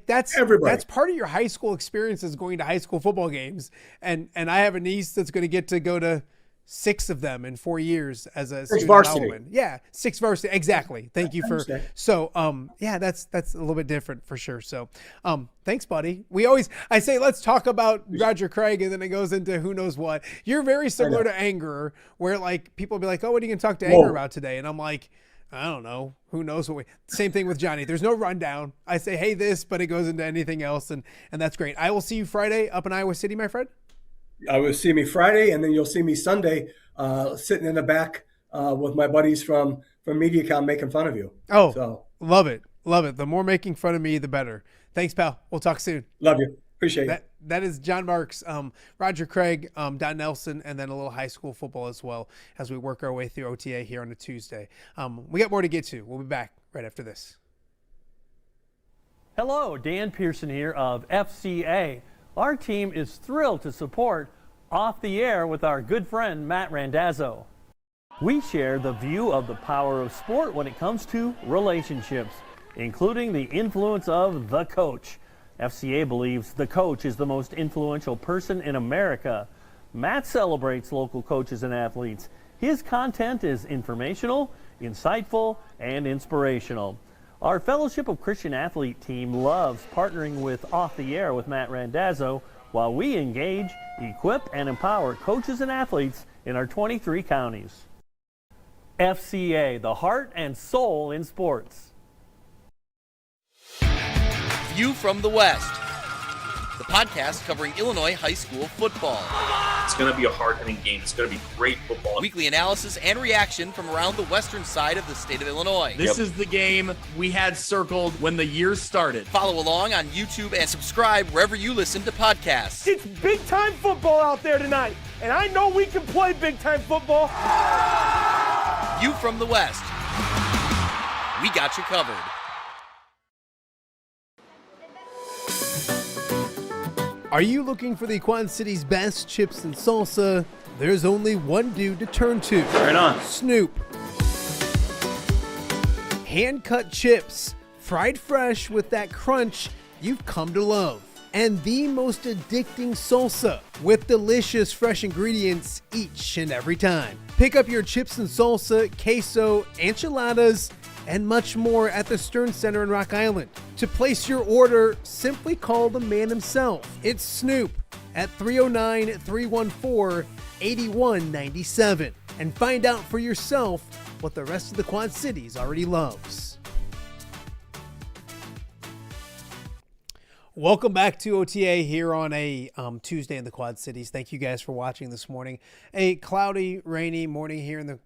that's everybody. That's part of your high school experience, is going to high school football games. And I have a niece that's going to get to go to 6 of them in 4 years as a student varsity. Yeah, 6 varsity. Exactly. Thank you for. So, that's a little bit different for sure. So, thanks, buddy. I say, let's talk about Roger Craig, and then it goes into who knows what. You're very similar to Anger, where like people will be like, oh, what are you going to talk to Anger about today? And I'm like, I don't know. Who knows what same thing with Johnny. There's no rundown. I say, hey, this, but it goes into anything else. And that's great. I will see you Friday up in Iowa City, my friend. I will see me Friday, and then you'll see me Sunday sitting in the back with my buddies from MediaCom making fun of you. Oh, so love it. Love it. The more making fun of me, the better. Thanks, pal. We'll talk soon. Love you. Appreciate it. That is John Marks, Roger Craig, Don Nelson, and then a little high school football as well as we work our way through OTA here on a Tuesday. We got more to get to. We'll be back right after this. Hello, Dan Pearson here of FCA. Our team is thrilled to support Off the Air with our good friend Matt Randazzo. We share the view of the power of sport when it comes to relationships, including the influence of the coach. FCA believes the coach is the most influential person in America. Matt celebrates local coaches and athletes. His content is informational, insightful, and inspirational. Our Fellowship of Christian Athlete team loves partnering with Off the Air with Matt Randazzo while we engage, equip, and empower coaches and athletes in our 23 counties. FCA, the heart and soul in sports. View from the West, the podcast covering Illinois high school football. It's going to be a hard-hitting game. It's going to be great football. Weekly analysis and reaction from around the western side of the state of Illinois. This is the game we had circled when the year started. Follow along on YouTube and subscribe wherever you listen to podcasts. It's big-time football out there tonight, and I know we can play big-time football. View from the West. We got you covered. Are you looking for the Quad City's best chips and salsa? There's only one dude to turn to. Right on. Snoop. Hand-cut chips, fried fresh with that crunch you've come to love. And the most addicting salsa with delicious fresh ingredients each and every time. Pick up your chips and salsa, queso, enchiladas, and much more at the Stern Center in Rock Island. To place your order, simply call the man himself. It's Snoop at 309-314-8197 and find out for yourself what the rest of the Quad Cities already loves. Welcome back to OTA here on a Tuesday in the Quad Cities. Thank you guys for watching this morning. A cloudy, rainy morning here in the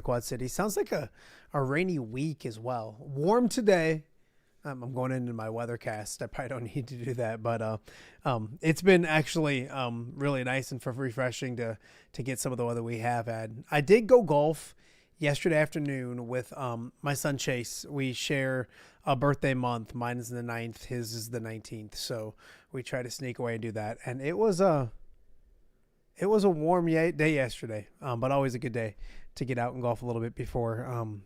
Quad Cities. Sounds like a rainy week as well. Warm today. I'm going into my weathercast. I probably don't need to do that, but it's been actually really nice and refreshing to get some of the weather we have had. I did go golf yesterday afternoon with my son Chase. We share a birthday month. Mine is the 9th. His is the 19th. So we try to sneak away and do that. And it was a warm day yesterday, but always a good day to get out and golf a little bit before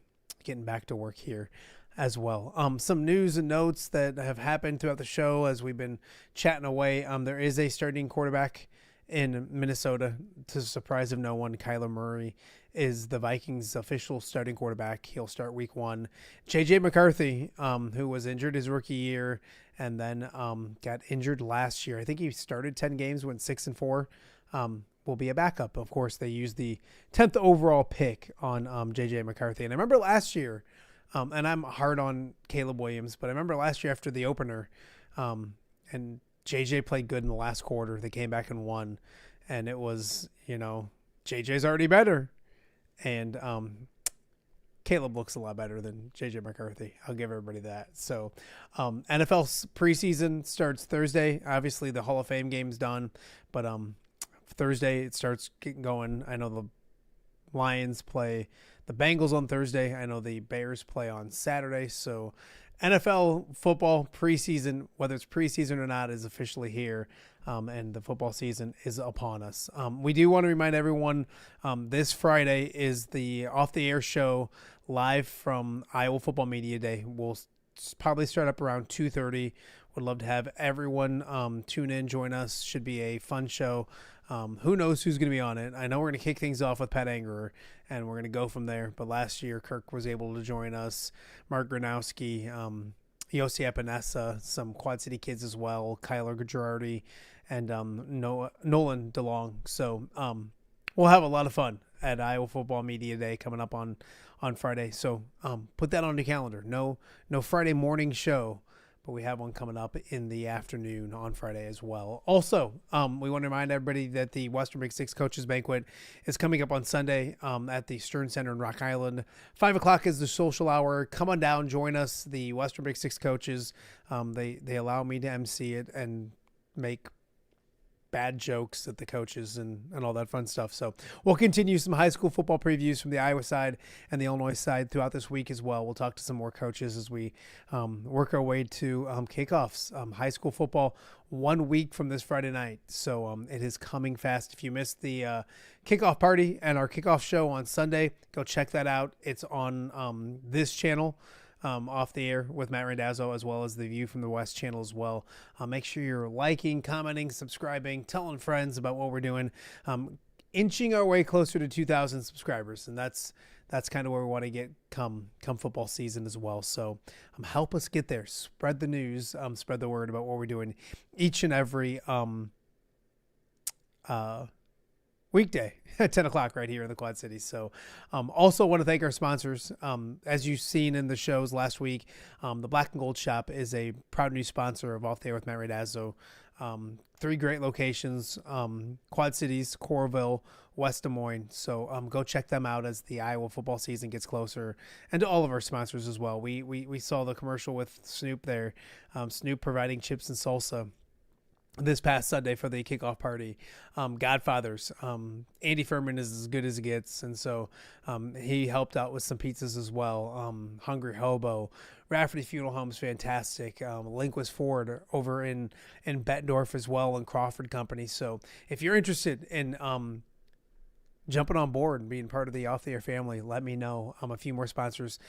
getting back to work here as well. Some news and notes that have happened throughout the show as we've been chatting away. There is a starting quarterback in Minnesota. To the surprise of no one, Kyler Murray is the Vikings' official starting quarterback. He'll start week 1. J.J. McCarthy, who was injured his rookie year and then got injured last year. I think he started 10 games, went 6-4. Will be a backup. Of course, they used the 10th overall pick on J.J. McCarthy. And I remember last year, and I'm hard on Caleb Williams, but I remember last year after the opener, and J.J. played good in the last quarter. They came back and won. And it was, J.J.'s already better. And Caleb looks a lot better than JJ McCarthy. I'll give everybody that. So NFL preseason starts Thursday. Obviously, the Hall of Fame game's done, but Thursday it starts getting going. I know the Lions play the Bengals on Thursday. I know the Bears play on Saturday. So NFL football preseason, whether it's preseason or not, is officially here, and the football season is upon us. We do want to remind everyone this Friday is the Off the Air show live from Iowa Football Media Day. We'll probably start up around 2:30. Would love to have everyone tune in, join us. Should be a fun show. Who knows who's going to be on it? I know we're going to kick things off with Pat Angerer, and we're going to go from there. But last year, Kirk was able to join us. Mark Gronowski, Yossi Epinesa, some Quad City kids as well, Kyler Girardi, and Nolan DeLong. So we'll have a lot of fun at Iowa Football Media Day coming up on Friday. So put that on your calendar. No Friday morning show, but we have one coming up in the afternoon on Friday as well. Also, we want to remind everybody that the Western Big Six Coaches Banquet is coming up on Sunday at the Stern Center in Rock Island. 5 o'clock is the social hour. Come on down, join us, the Western Big Six coaches. They allow me to MC it and make bad jokes at the coaches and all that fun stuff. So we'll continue some high school football previews from the Iowa side and the Illinois side throughout this week as well. We'll talk to some more coaches as we work our way to kickoffs. High school football 1 week from this Friday night. So it is coming fast. If you missed the kickoff party and our kickoff show on Sunday, go check that out. It's on this channel. Off the Air with Matt Randazzo, as well as the View from the West channel as well. Make sure you're liking, commenting, subscribing, telling friends about what we're doing, inching our way closer to 2,000 subscribers, and that's kind of where we want to get come football season as well. So help us get there. Spread the news, spread the word about what we're doing each and every weekday at 10 o'clock right here in the Quad Cities. So also want to thank our sponsors. As you've seen in the shows last week, the Black and Gold Shop is a proud new sponsor of Off the Air with Matt Randazzo. 3 great locations, Quad Cities, Coralville, West Des Moines. So go check them out as the Iowa football season gets closer, and to all of our sponsors as well. We saw the commercial with Snoop there, Snoop providing chips and salsa this past Sunday for the kickoff party. Godfathers, Andy Furman is as good as it gets, and so he helped out with some pizzas as well. Hungry Hobo, Rafferty Funeral Home's fantastic. Linquist Ford over in Bettendorf as well, and Crawford Company. So if you're interested in jumping on board and being part of the Off the Air family, let me know. A few more sponsors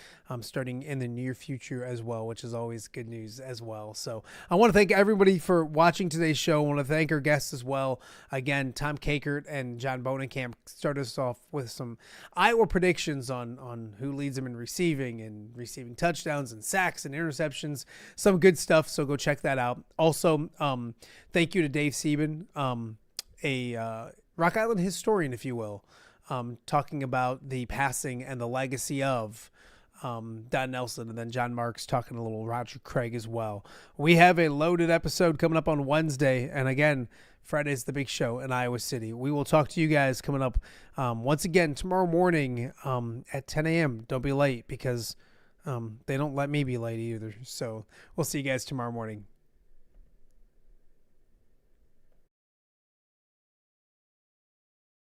starting in the near future as well, which is always good news as well. So I want to thank everybody for watching today's show. I want to thank our guests as well. Again, Tom Kakert and John Bohnenkamp started us off with some Iowa predictions on who leads them in receiving touchdowns and sacks and interceptions. Some good stuff, so go check that out. Also, thank you to Dave Sebben, a Rock Island historian, if you will, talking about the passing and the legacy of Don Nelson, and then John Marks talking a little Roger Craig as well. We have a loaded episode coming up on Wednesday, and again, Friday's the big show in Iowa City. We will talk to you guys coming up once again tomorrow morning at 10 a.m. Don't be late, because they don't let me be late either. So we'll see you guys tomorrow morning.